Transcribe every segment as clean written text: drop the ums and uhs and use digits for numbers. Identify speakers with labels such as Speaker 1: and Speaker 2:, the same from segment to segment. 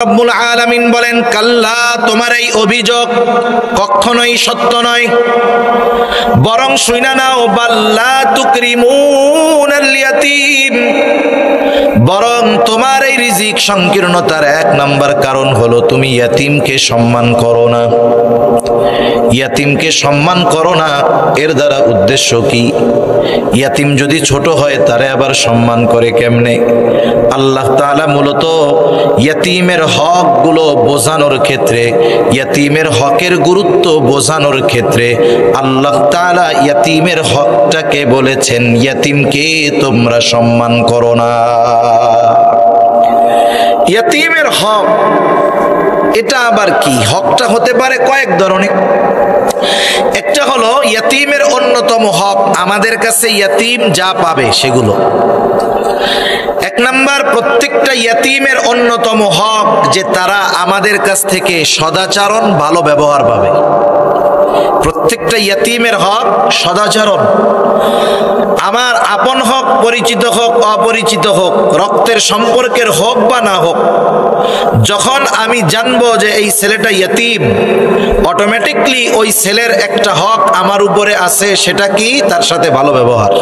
Speaker 1: রব্বুল আলামিন বলেন, কাল্লা, তোমার এই অভিযোগ কখনোই সত্য নয়, বরং শুইনা নাও, বাল্লা তুকরিমুনাল ইয়াতীম, বরং তোমার এই রিজিক সংকীর্ণতার এক নাম্বার কারণ হলো তুমি ইয়াতীমকে সম্মান করো না। ইয়াতীমকে সম্মান করো না, এর দ্বারা উদ্দেশ্য কি? ইয়াতীম যদি ছোট হয় তারে আবার সম্মান করে কেমনে? আল্লাহ তাআলা মূলত ইয়াতীমের হকগুলো বোঝানোর ক্ষেত্রে, ইয়াতীমের হকের গুরুত্ব বোঝানোর ক্ষেত্রে আল্লাহ তাআলা ইয়াতীমের হকটাকে বলেছেন, ইয়াতীমকে তোমরা সম্মান করো না। ইয়াতীমের হক এটা আবার কি? হকটা হতে পারে কয়েক ধরনের। একটা হলো ইয়াতীমের অন্যতম হক, আমাদের কাছে ইয়াতীম যা পাবে সেগুলো। এক নাম্বার, প্রত্যেকটা ইয়াতীমের অন্যতম হক যে তারা আমাদের কাছ থেকে সদাচরণ, ভালো ব্যবহার পাবে। প্রত্যেকটা ইয়াতীমের হক সদাচরণ। আমার আপন হোক, পরিচিত হোক, অপরিচিত হোক, রক্তের সম্পর্কের হোক বা না হোক, যখন আমি জানবো যে এই ছেলেটা ইয়াতীম, অটোমেটিকলি ওই ছেলের একটা হক আমার উপরে আছে, সেটা কি? তার সাথে ভালো ব্যবহার।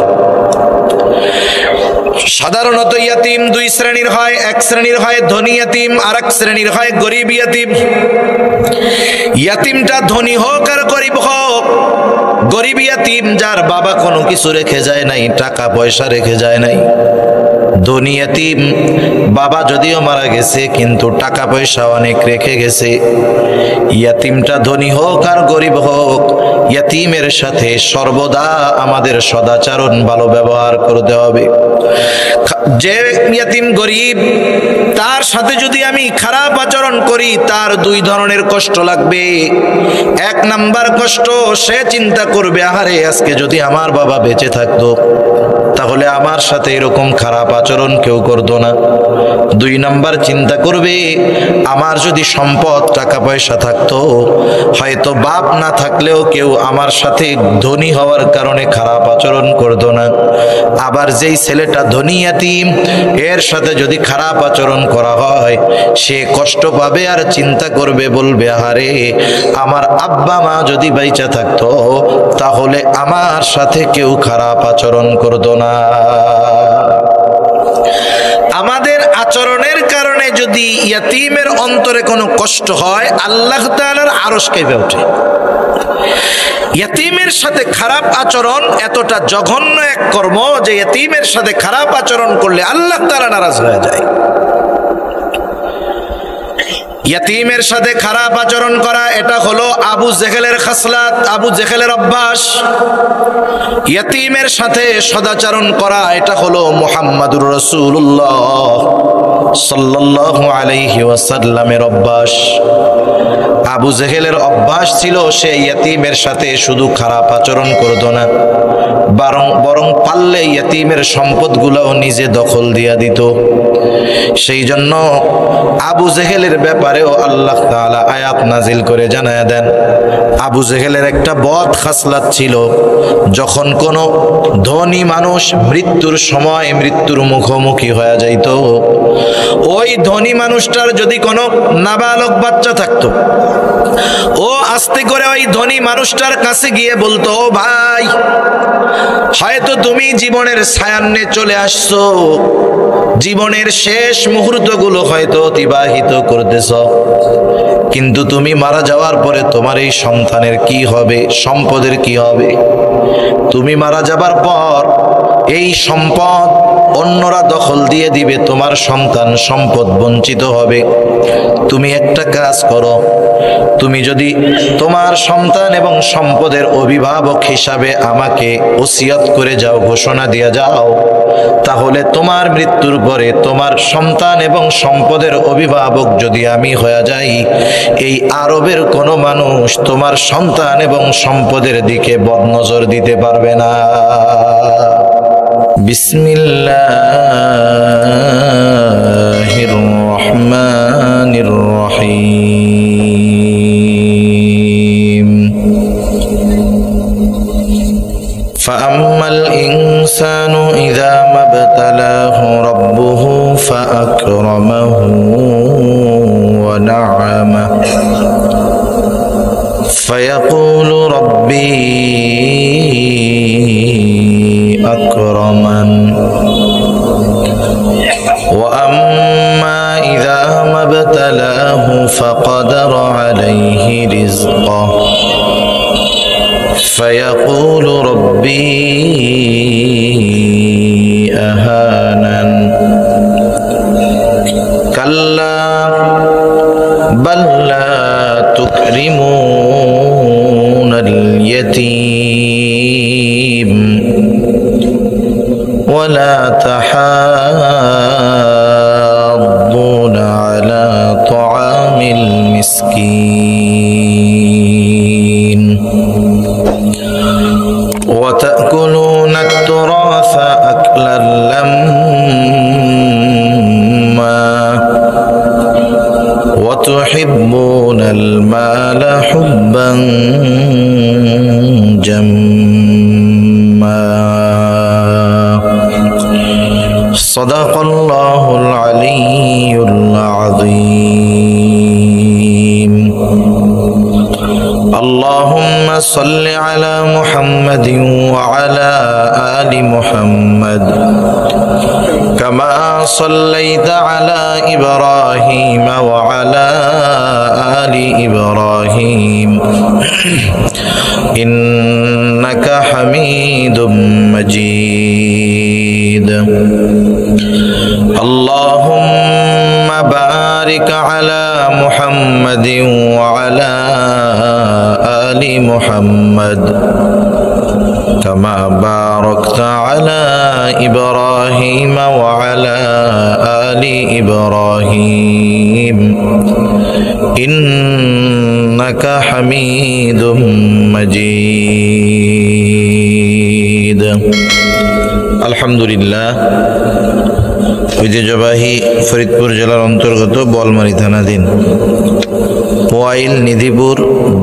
Speaker 1: সাধারণত ইয়াতীম দুই শ্রেণীর হয়, এক শ্রেণীর হয় ধনী ইয়াতীম, আর এক শ্রেণীর হয় গরিব ইয়াতীম। ইয়াতীমটা ধনী হোক আর গরিব হোক, গরিব ইয়াতীম যার বাবা কোনো কিছু রেখে যায় নাই, টাকা পয়সা রেখে যায় নাই। ধনী ইয়াতীম বাবা যদিও মারা গেছে কিন্তু টাকা পয়সা অনেক রেখে গেছে। ইয়াতীমটা ধনী হোক আর গরিব হোক, ইয়াতীমের সাথে সর্বদা আমাদের সদাচরণ, ভালো ব্যবহার করতে হবে। যে ইয়াতীম গরিব, তার সাথে যদি আমি খারাপ আচরণ করি তার দুই ধরনের কষ্ট লাগবে। এক নাম্বার কষ্ট, সে চিন্তা করবে, আহারে আজকে যদি আমার বাবা বেঁচে থাকতো তাহলে আমার সাথে এরকম খারাপ আচরণ কেউ করতো না। দুই নাম্বার চিন্তা করবে, আমার যদি সম্পদ, টাকা পয়সা থাকতো, হয়তো বাপ না থাকলেও কেউ আমার সাথে ধনী হওয়ার কারণে খারাপ আচরণ করতো না। আবার যেই ছেলেটা ধনী ইয়াতীম, এর সাথে যদি খারাপ আচরণ করা হয় সে কষ্ট পাবে আর চিন্তা করবে, বলবে, আহারে আমার আব্বা মা যদি বাইচা থাকতো তাহলে আমার সাথে কেউ খারাপ আচরণ করতো না। আমাদের আচরণের কারণে যদি ইয়াতীমের অন্তরে কোনো কষ্ট হয়, আল্লাহ তাআলার আরশ কেঁপে ওঠে। ইয়াতীমের সাথে খারাপ আচরণ এতটা জঘন্য এক কর্ম যে ইয়াতীমের সাথে খারাপ আচরণ করলে আল্লাহ তাআলা নারাজ হয়ে যায়। ইয়াতীমের সাথে খারাপ আচরণ করা, এটা হলো আবু জেহেলের খাসলাত, আবু জেহেলের অভ্যাস। ইয়াতীমের সাথে সদাচরণ করা, এটা হলো মুহাম্মাদুর রাসূলুল্লাহ সাল্লাল্লাহু আলাইহি ওয়াসাল্লামের অভ্যাস। আবু জেহেলের অভ্যাস ছিল সে ইয়াতীমের সাথে শুধু খারাপ আচরণ করতো না, বরং পারলে ইয়াতীমের সম্পদগুলোও নিজে দখল দিয়া দিত। সেই জন্য আবু জেহেলের ব্যাপারেও আল্লাহ তাআলা আয়াত নাজিল করে জানায়া দেন, আবু জেহেলের একটা বদ খাসলাত ছিল, যখন কোনো ধনী মানুষ মৃত্যুর সময় মৃত্যুর মুখোমুখি হয়ে যাইত, ওই ধনী মানুষটার যদি কোনো নাবালক বাচ্চা থাকতো, ও আস্তে করে ওই ধনী মানুষটার কাছে গিয়ে বলতো, ও ভাই, হয়তো তুমি জীবনের সায়ান্নে চলে আসছো, জীবনের শেষ মুহূর্তগুলো হয়তো অতিবাহিত করতেছ, কিন্তু তুমি মারা যাওয়ার পরে তোমার এই সন্তানের কি হবে, সম্পদের কি হবে? তুমি মারা যাবার পর এই সম্পদ অন্যরা দখল দিয়ে দিবে, তোমার সন্তান সম্পদ বঞ্চিত হবে। তুমি একটা কাজ করো, তুমি যদি তোমার সন্তান এবং সম্পদের অভিভাবক হিসাবে আমাকে ওসিয়ত করে যাও, ঘোষণা দিয়ে যাও, তাহলে তোমার মৃত্যুর পরে তোমার সন্তান এবং সম্পদের অভিভাবক যদি আমি হয়ে যাই, এই আরবের কোনো মানুষ তোমার সন্তান এবং সম্পদের দিকে বদনজর দিতে পারবে না। বিসমিল্লাহির রহমানির রহিম। ফাআম্মাল ইনসানু ইযা মাবতালাহু রাব্বুহু ফাআকরামাহু ونعمه فيقول ربي أكرمن وأما إذا ما ابتلاه فقدر عليه رزقه فيقول ربي أهانن كلا بل لا تكرمون اليتيم ولا تحاضون على طعام المسكين وتأكلون التراث أكلا لما وتحبون المال حبا جما صدق الله العلي العظيم اللهم صل على محمد وعلى آل محمد كما صليت على إبراهيم وعلى آل إبراهيم إنك حميد مجيد اللهم بارك على محمد وعلى آل محمد كما باركت على إبراهيم وعلى آل إبراهيم إنك حميد مجيد الحمد لله ঐতিহ্যবাহী ফরিদপুর জেলার অন্তর্গত বোয়ালমারী থানাধীন পোয়াইল নিধিপুর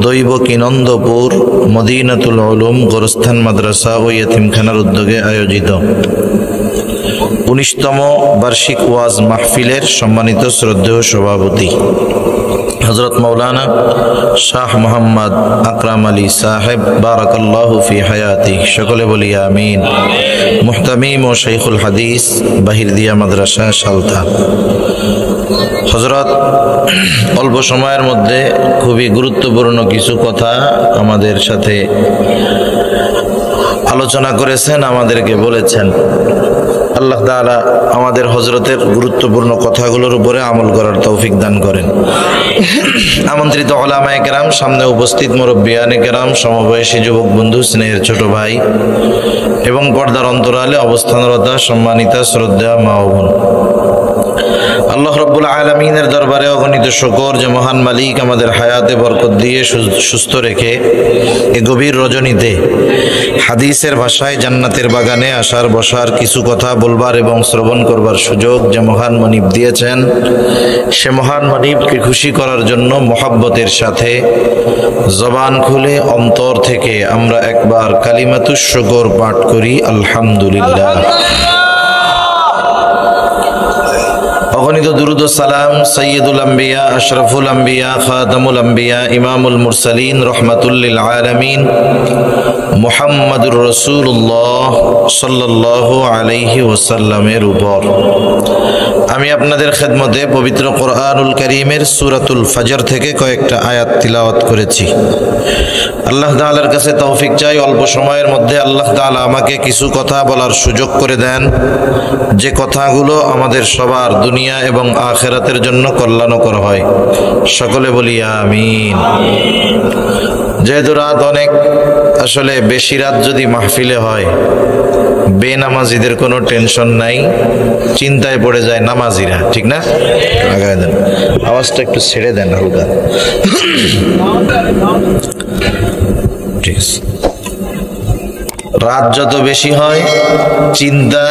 Speaker 1: দৈবকীনন্দপুর মদিনাতুল উলুম গোরস্থান মাদ্রাসা ও ইয়তিমখানার উদ্যোগে আয়োজিত ১৯তম বার্ষিক ওয়াজ মাহফিলের সম্মানিত শ্রদ্ধেয় সভাপতি হযরত মাওলানা শাহ মোহাম্মদ আকরাম আলী সাহেব বারাকাল্লাহু ফি হায়াতি, সকলে বলি আমিন। মুহতামিম ও শাইখুল হাদিস বাহিরদিয়া মাদ্রাসা সালতা। হযরত অল্প সময়ের মধ্যে খুবই গুরুত্বপূর্ণ কিছু কথা আমাদের সাথে আলোচনা করেছেন, আমাদেরকে বলেছেন। আল্লাহ তাআলা আমাদের হযরতের গুরুত্বপূর্ণ কথাগুলোর উপরে আমল করার তৌফিক দান করেন। আমন্ত্রিত উলামায়ে কেরাম, সামনে উপস্থিত মুরব্বিয়ানে কেরাম, সমবয়সী যুবক বন্ধু, স্নেহের ছোট ভাই এবং পর্দার অন্তরালে অবস্থানরত সম্মানিতা শ্রদ্ধা মা ও বোন, আল্লাহ রাব্বুল আলামিনের দরবারে অগণিত শুকর যে মহান মালিক আমাদের হায়াতে বরকত দিয়ে সুস্থ রেখে এই গভীর রজনীতে হাদিসের ভাষায় জান্নাতের বাগানে আসার বসার কিছু কথা বলবার এবং শ্রবণ করবার সুযোগ যে মহান মনিব দিয়েছেন, সে মহান মনিবকে খুশি করার জন্য মোহাব্বতের সাথে জবান খুলে অন্তর থেকে আমরা একবার কালিমাতুশ শুকর পাঠ করি, আলহামদুলিল্লাহ। অগণিত দুরুদ ও সালাম সৈয়দুল আম্বিয়া, আশরাফুল আম্বিয়া, খাতামুল আম্বিয়া, ইমামুল মুরসালিন, রহমাতুল লিল আলামিন মুহাম্মাদুর রাসূলুল্লাহ সাল্লাল্লাহু আলাইহি ওয়াসাল্লামের উপর আমি আপনাদের খেদমতে পবিত্র কোরআনুল কারীমের সূরাতুল ফজর থেকে কয়েকটা আয়াত তিলাওয়াত করেছি। আল্লাহ তাআলার কাছে তৌফিক চাই, অল্প সময়ের মধ্যে আল্লাহ তাআলা আমাকে কিছু কথা বলার সুযোগ করে দেন, যে কথাগুলো আমাদের সবার দুনিয়া এবং আখিরাতের জন্য কল্যাণকর হয়। সকলে বলি আমিন। যেহেতু রাত অনেক, আসলে বেশি রাত যদি মাহফিলে হয় বেনামাজিদের কোনো টেনশন নাই, চিন্তায় পড়ে যায় নামাজিরা, ঠিক না? আগায় দেন, আওয়াজটা একটু ছেড়ে দেন হালকা, ঠিক আছে। রাত যত বেশি হয় চিন্তা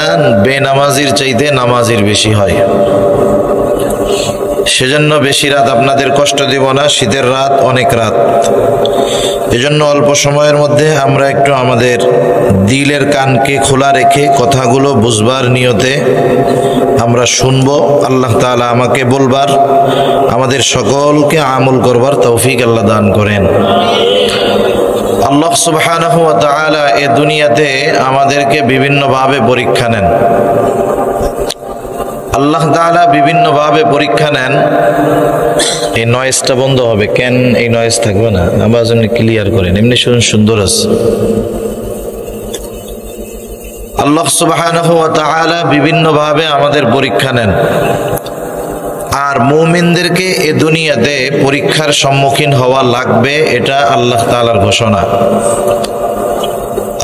Speaker 1: বেনামাজির চাইতে নামাজির বেশি হয়। সেজন্য বেশি রাত আপনাদের কষ্ট দিব না, শীতের রাত অনেক রাত। এজন্য অল্প সময়ের মধ্যে আমরা একটু আমাদের দিলের কানকে খোলা রেখে কথাগুলো বুঝবার নিয়তে আমরা শুনব। আল্লাহ তাআলা আমাকে বলবার, আমাদের সকলকে আমল করবার তৌফিক আল্লাহ দান করেন। আল্লাহ সুবহানাহু ওয়া তাআলা এই দুনিয়াতে আমাদেরকে বিভিন্নভাবে পরীক্ষা নেন। আল্লাহ তাআলা বিভিন্নভাবে পরীক্ষা নেন। এই নয়েজটা বন্ধ হবে কেন? এই নয়েজ থাকবে না, আবার জন্য ক্লিয়ার করেন, এমনি শুনুন, সুন্দর আছে। আল্লাহ সুবহানাহু ওয়া তাআলা বিভিন্নভাবে আমাদের পরীক্ষা নেন, আর মুমিনদেরকে এ দুনিয়াতে পরীক্ষার সম্মুখীন হওয়া লাগবে, এটা আল্লাহ তাআলার ঘোষণা।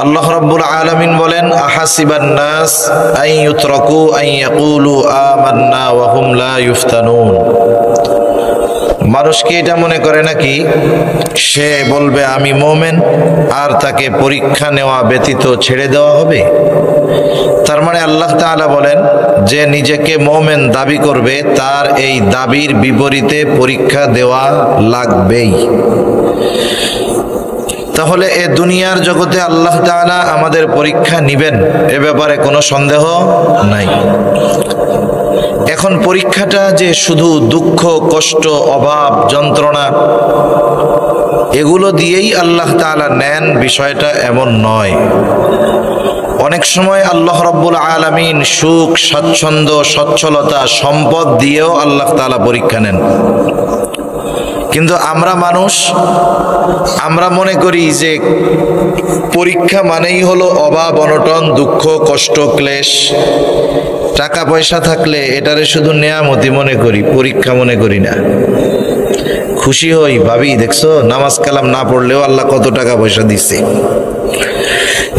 Speaker 1: আল্লাহ রাব্বুল আলামিন বলেন, আহাসিবান নাস আন ইউতরাকু আন ইয়াকুলু আমান্না ওয়া হুম লা ইফতানুন। মানুষ কি এটা মনে করে নাকি সে বলবে আমি মুমিন আর তাকে পরীক্ষা নেওয়া ব্যতীত ছেড়ে দেওয়া হবে? তার মানে আল্লাহ তাআলা বলেন যে নিজেকে মুমিন দাবি করবে তার এই দাবির বিপরীতে পরীক্ষা দেওয়া লাগবেই। তাহলে এ দুনিয়ার জগতে আল্লাহ তাআলা আমাদের পরীক্ষা নিবেন, এ ব্যাপারে কোনো সন্দেহ নাই। এখন পরীক্ষাটা যে শুধু দুঃখ, কষ্ট, অভাব, যন্ত্রণা এগুলো দিয়েই আল্লাহ তাআলা নেন, বিষয়টা এমন নয়। অনেক সময় আল্লাহ রাব্বুল আলামিন সুখ, স্বাচ্ছন্দ্য, সচ্ছলতা, সম্পদ দিয়েও আল্লাহ তাআলা পরীক্ষা নেন। কিন্তু আমরা মানুষ, আমরা মনে করি যে পরীক্ষা মানেই হলো অভাব, অনটন, দুঃখ, কষ্ট, ক্লেশ। টাকা পয়সা থাকলে এটারে শুধু নেয়ামতি মনে করি, পরীক্ষা মনে করি না। খুশি হই, ভাবি দেখছো নামাজ কালাম না পড়লেও আল্লাহ কত টাকা পয়সা দিচ্ছে।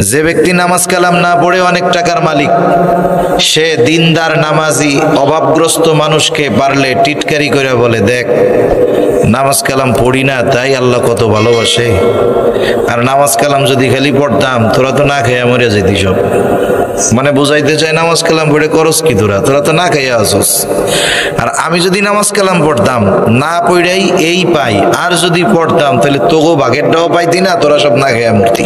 Speaker 1: যে ব্যক্তি নামাজ কালাম না পড়ে অনেক টাকার মালিক, সে দিনদার, নামাজি, অভাবগ্রস্ত মানুষকে পারলে টিটকারি করে বলে, দেখ নামাজ কালাম পড়ি না তাই আল্লাহ কত ভালোবাসে, আর নামাজ কালাম যদি খালি পড়তাম তোরা তো না খেয়ে মরে যেতি সব। মানে বুঝাইতে চাই নামাজ কালাম পড়ে করস কি তোরা তো না খাইয়া আসস। আর আমি যদি নামাজ কালাম পড়তাম, না পড়াই এই পাই, আর যদি পড়তাম তাহলে তোগো ভাগেরটাও পাইতি না, তোরা সব না খেয়ে মরতি।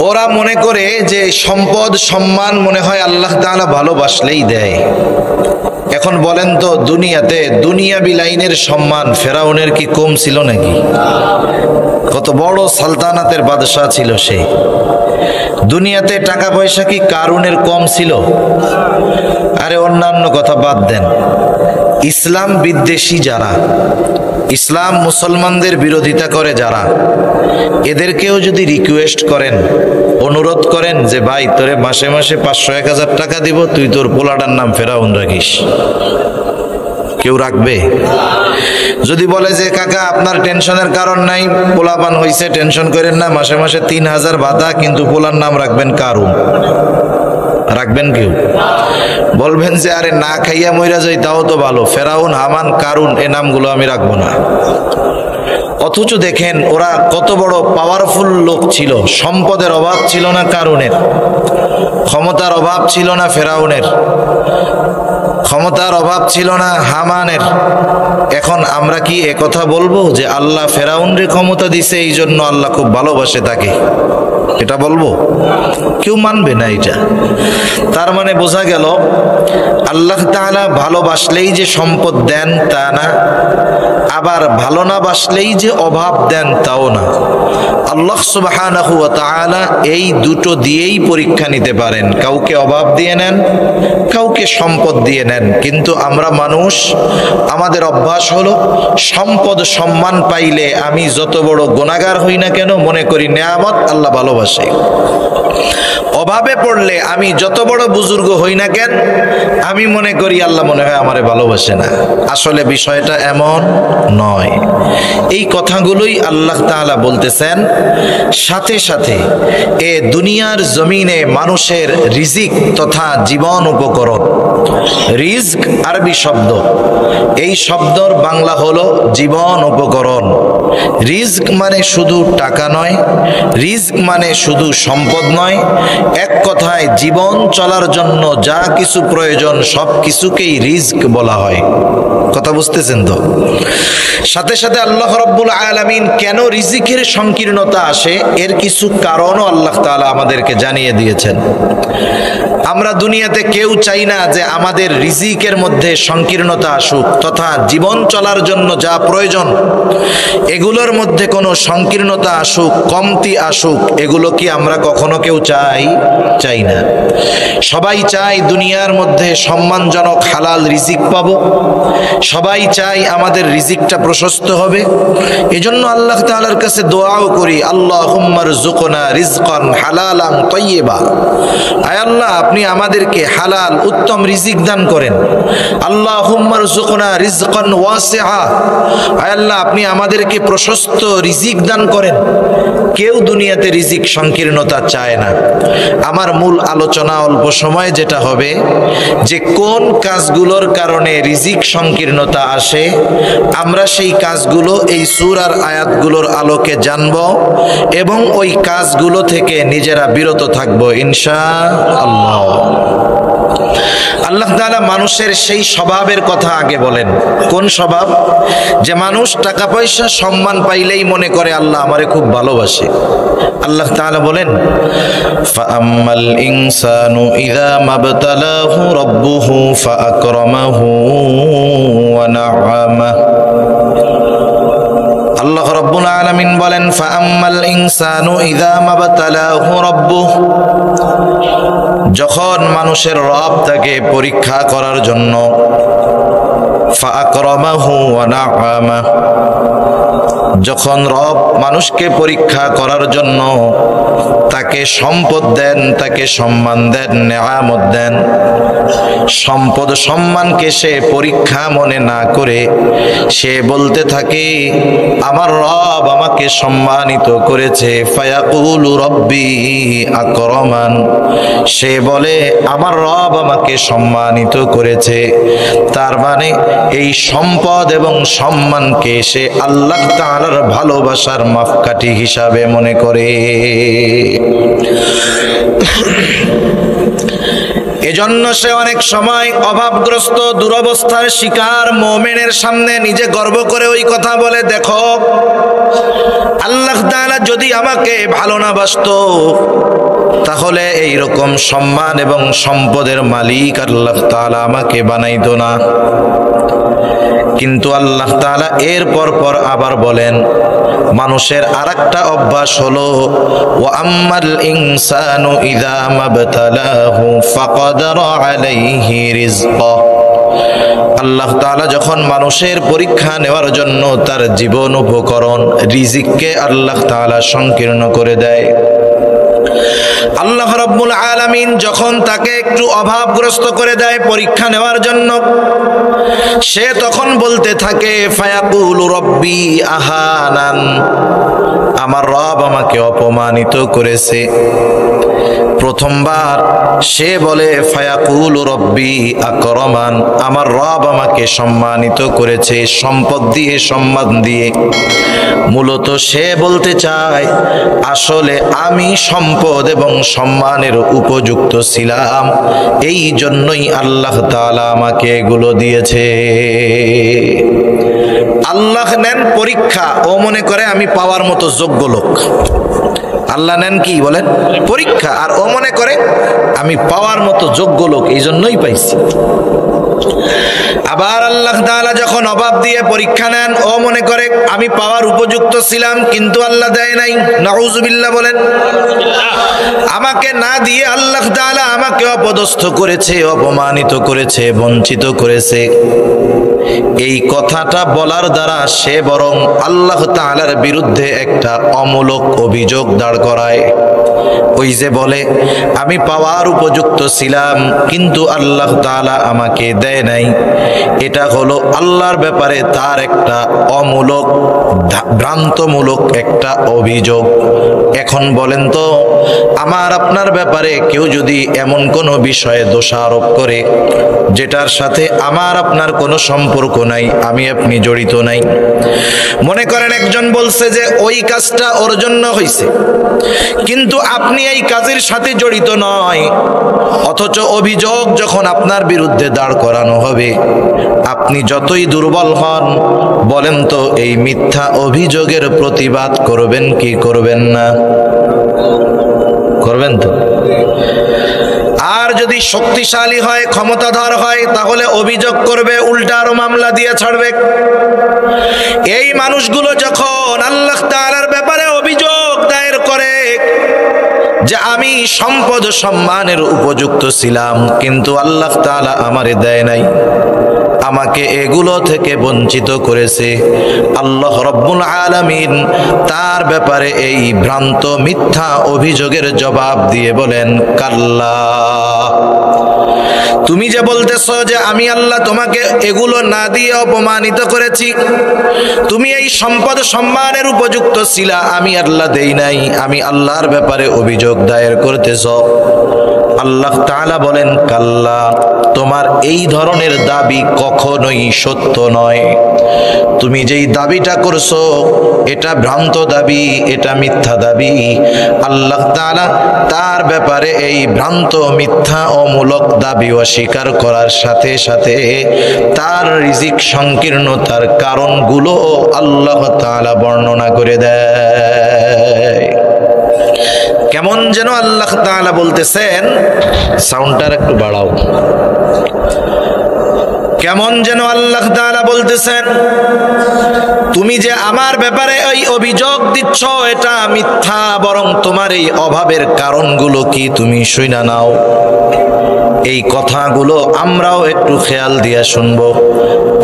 Speaker 1: ওরা মনে করে যে সম্পদ, সম্মান মনে হয় আল্লাহ তাআলা ভালোবাসলেই দেয়। এখন বলেন তো, দুনিয়াতে দুনিয়াবি লাইনের সম্মান ফেরাউনের কি কম ছিল নাকি? কত বড় সালতানাতের বাদশাহ ছিল সে। দুনিয়াতে টাকা পয়সা কি কারুনের কম ছিল? আরে অন্যান্য কথা বাদ দেন, ইসলাম বিদ্বেষী যারা, ইসলাম মুসলমানদের বিরোধিতা করে যারা, এদেরকেও যদি রিকোয়েস্ট করেন, অনুরোধ করেন যে ভাই তোরে মাসে মাসে 500-1000 টাকা দিব, তুই তোর পোলাটার নাম ফেরাউন রাখিস, কেউ রাখবে? যদি বলে যে কাকা আপনার টেনশনের কারণ নাই, পোলাপান হইছে, টেনশন করেন না, মাসে মাসে 3000 ভাতা, কিন্তু পোলার নাম রাখবেন কারুন, রাখবেন কেউ? বলবেন যে আরে না খাইয়া মইরা যাই তাও তো ভালো, ফেরাউন, হামান, কারুন এ নামগুলো আমি রাখবো না। অথচ দেখেন ওরা কত বড় পাওয়ারফুল লোক ছিল। সম্পদের অভাব ছিল না কারুনের, ক্ষমতার অভাব ছিল না ফেরাউনের, ক্ষমতার অভাব ছিল না হামানের। এখন আমরা কি একথা বলবো যে আল্লাহ ফেরাউনরে ক্ষমতা দিছে এই জন্য আল্লাহ খুব ভালোবাসে তাকে? এটা বলবো? কেউ মানবে না এটা। তার মানে বোঝা গেল আল্লাহ তাআলা ভালোবাসলেই যে সম্পদ দেন তা না, আবার ভালো না বাসলেই যে অভাব দেন তাও না। আল্লাহ সুবহানাহু ওয়া তাআলা এই দুটো দিয়েই পরীক্ষা নিতে পারেন। কাউকে অভাব দিয়ে নেন, কাউকে সম্পদ দিয়ে নেন। কিন্তু আমরা মানুষ, আমাদের অভ্যাস হলো সম্পদ, সম্মান পাইলে আমি যত বড় গুনাহগার হই না কেন মনে করি নেয়ামত আল্লাহ ভালোবাসে। অভাবে পড়লে আমি যত বড় বুজুর্গ হই না কেন আমি মনে করি আল্লাহ মনে হয় আমারে ভালোবাসে না। আসলে বিষয়টা এমন নয়। এই কথাগুলোই আল্লাহ তাআলা বলতেছেন। সাথে সাথে এ দুনিয়ার জমিনে মানুষের রিজিক তথা জীবন উপকরণ, রিজক আরবি শব্দ, এই শব্দর বাংলা হলো জীবন উপকরণ। রিজক মানে শুধু টাকা নয়, রিজক মানে শুধু সম্পদ নয়, এক কথায় জীবন চলার জন্য যা কিছু প্রয়োজন সব কিছুকেই রিজক বলা হয়। কথা বুঝতেছেন তো? সাথে সাথে আল্লাহ রাব্বুল আলামিন কেন রিজিকের সংকীর্ণতা আসে এর কিছু কারণও আল্লাহ তাআলা আমাদেরকে জানিয়ে দিয়েছেন। আমরা দুনিয়াতে কেউ চাই না যে আমাদের রিজিকের মধ্যে সংকীর্ণতা আসুক, তথা জীবন চলার জন্য যা প্রয়োজন এগুলোর মধ্যে কোনো সংকীর্ণতা আসুক, কমতি আসুক, এগুলো কি আমরা কখনো কেউ চাই না। সবাই চায় দুনিয়ার মধ্যে সম্মানজনক হালাল রিজিক পাবো, সবাই চাই আমাদের রিজিকটা প্রশস্ত হবে। এজন্য আল্লাহ তাআলার কাছে দোয়াও করি, আল্লাহুম্মা রযুকনা রিজকান হালালান তাইয়্যিবা। আয় আল্লাহ, আপনি আমাদেরকে হালাল উত্তম রিজিক দান করেন। আল্লাহুম্মা রযুকনা রিজকান ওয়াসিআ। আয় আল্লাহ, আপনি আমাদেরকে প্রশস্ত রিজিক দান করেন। কেউ দুনিয়াতে রিজিক সংকীর্ণতা চায় না। আমার মূল আলোচনা অল্প সময় যেটা হবে যে কোন কাজগুলোর কারণে রিজিক সংকীর্ণতা আসে, আমরা সেই কাজগুলো এই সূরার আয়াতগুলোর আলোকে জানব এবং ওই কাজগুলো থেকে নিজেরা বিরত থাকব ইনশাআল্লাহ। আল্লাহ তাআলা মানুষের সেই স্বভাবের কথা আগে বলেন। কোন স্বভাব? যে মানুষ টাকা পয়সা সম্মান পাইলেই মনে করে আল্লাহ আমারে খুব ভালোবাসে। আল্লাহ তাআলা বলেন, ফাআম্মাল ইনসানু ইযা মাবতালাহু রাব্বুহু ফাআকরামাহু ওয়া না'আমাহু। আল্লাহ রাব্বুল আলামিন বলেন, ফাআম্মাল ইনসানু ইযা মাবতালাহু রাব্বুহু, যখন মানুষের রব তাকে পরীক্ষা করার জন্য ফাআকরামাহু ওয়া না'আমাহু, যখন রব মানুষকে পরীক্ষা করার জন্য তাকে সম্পদ দেন, তাকে সম্মান দেন, নেয়ামত দেন, সম্পদ সম্মানকে সে পরীক্ষা মনে না করে সে বলতে থাকে আমার রব আমাকে সম্মানিত করেছে, ফায়াকুলু রব্বি আকরামান, সে বলে আমার রব আমাকে সম্মানিত করেছে। তার মানে এই সম্পদ এবং সম্মানকে সে আল্লাহ তাআলার ভালোবাসার মাপকাঠি হিসাবে মনে করে। এজন্য সে অনেক সময় অভাবগ্রস্ত দুরবস্থার শিকার মুমিনের সামনে নিজে গর্ব করে ওই কথা বলে, দেখো আল্লাহ তাআলা যদি আমাকে ভালো না বাসতো তাহলে এই রকম সম্মান এবং সম্পদের মালিক আল্লাহ তাআলা আমাকে বানাইতো না। কিন্তু আল্লাহ তাআলা এর পর আবার বলেন, মানুষের আরেকটা অভ্যাস হলো ওয়া আম্মাল ইনসানু ইযা মাবতালাহু ফাকাদারা আলাইহি রিজকাহু। আল্লাহ তাআলা যখন মানুষের পরীক্ষা নেওয়ার জন্য তার জীবন উপকরণ রিজিককে আল্লাহ তাআলা সংকীর্ণ করে দেয়, আল্লাহ রাব্বুল আলামিন যখন তাকে একটু অভাবগ্রস্ত করে দেয় পরীক্ষা নেওয়ার জন্য, সে তখন বলতে থাকে ফায়াকুলু রব্বি আহানান, আমার রব আমাকে অপমানিত করেছে। প্রথমবার সে বলে ফায়াকুলু রব্বি আকরামান, আমার রব আমাকে সম্মানিত করেছে সম্পদ দিয়ে, সম্মান দিয়ে। মূলত সে বলতে চায় আসলে আমি সম্পদ এবং সম্মানের উপযুক্ত ছিলাম, এই জন্যই আল্লাহ তাআলা আমাকে এগুলো দিয়েছে। আল্লাহ নেন পরীক্ষা, ও মনে করে আমি পাওয়ার মতো যোগ্য লোক। আল্লাহ নেন কি বলেন? পরীক্ষা, আর ও মনে করে আমি পাওয়ার মতো যোগ্য লোক, এই জন্যই পাইছি। আবার আল্লাহ তাআলা যখন অভাব দিয়ে পরীক্ষা নেন, ও মনে করে আমি পাওয়ার উপযুক্ত ছিলাম কিন্তু আল্লাহ দেয় নাই। নাউযুবিল্লাহ বলেন। আমাকে না দিয়ে আল্লাহ তাআলা আমাকে অপদস্থ করেছে, অপমানিত করেছে, বঞ্চিত করেছে। এই কথাটা বলার দ্বারা সে বরং আল্লাহ তাআলার বিরুদ্ধে একটা অমূলক অভিযোগ দাঁড় দাঁড় করায়। ওই যে বলে আমি পাওয়ার উপযুক্ত ছিলাম কিন্তু আল্লাহ তাআলা আমাকে দেয় নাই, এটা হলো আল্লাহর ব্যাপারে তার একটা অমূলক ভ্রান্তমূলক একটা অভিযোগ। এখন বলেন তো, আমার আপনার ব্যাপারে কেউ যদি এমন কোনো বিষয়ে দোষারোপ করে যেটার সাথে আমার আপনার কোনো সম্পর্ক নাই, আমি আপনি জড়িত নাই, মনে করেন একজন বলছে যে ওই কাজটা ওর জন্য হয়েছে কিন্তু আপনি এই কাজের সাথে জড়িত নয়, অথচ অভিযোগ যখন আপনার বিরুদ্ধে দাঁড় করানো হবে, আপনি যতই দুর্বল হন বলেন তো এই মিথ্যা অভিযোগের প্রতিবাদ করবেন কি করবেন না? করবেন তো। আর যদি শক্তিশালী হয়, ক্ষমতাধর হয়, তাহলে অভিযোগ করবে, উল্টা আরো মামলা দিয়ে ছাড়বে। এই মানুষগুলো যখন আল্লাহ তাআলার ব্যাপারে অভিযোগ দায়ের করে যে আমি সম্পদ সম্মানের উপযুক্ত ছিলাম কিন্তু আল্লাহ তাআলা আমারে দেয় নাই, আমাকে এগুলো থেকে বঞ্চিত করেছে, আল্লাহ রব্বুল আলামিন তার ব্যাপারে এই ভ্রান্ত মিথ্যা অভিযোগের জবাব দিয়ে বলেন, কাল্লা, তুমি যে বলতেছ যে আমি আল্লাহ তোমাকে এগুলো না দিয়ে অপমানিত করেছি, তুমি এই সম্পদ সম্মানের উপযুক্ত ছিলা, আমি আল্লাহ দেই নাই, আমি আল্লাহর ব্যাপারে অভিযোগ দায়ের করতেছ, আল্লাহ তাআলা বলেন, কাল্লা, তোমার এই ধরনের দাবি কখনোই সত্য নয়। তুমি যেই দাবিটা করছো এটা ভ্রান্ত দাবি, এটা মিথ্যা দাবি। আল্লাহ তাআলা তার ব্যাপারে এই ভ্রান্ত মিথ্যা অমূলক দাবি অস্বীকার করার সাথে সাথে তার রিজিক সংকীর্ণতার কারণগুলো আল্লাহ তাআলা বর্ণনা করে দেয়। কেমন যেন আল্লাহ তাআলা বলতেছেন, সাউন্ডটা একটু বাড়াও, কেমন যেন আল্লাহ তাআলা বলতেছেন, তুমি যে আমার ব্যাপারে এই অভিযোগ দিচ্ছ এটা মিথ্যা, বরং তোমার এই অভাবের কারণগুলো কি তুমি শুইনা নাও। এই কথাগুলো আমরাও একটু খেয়াল দিয়ে শুনবো,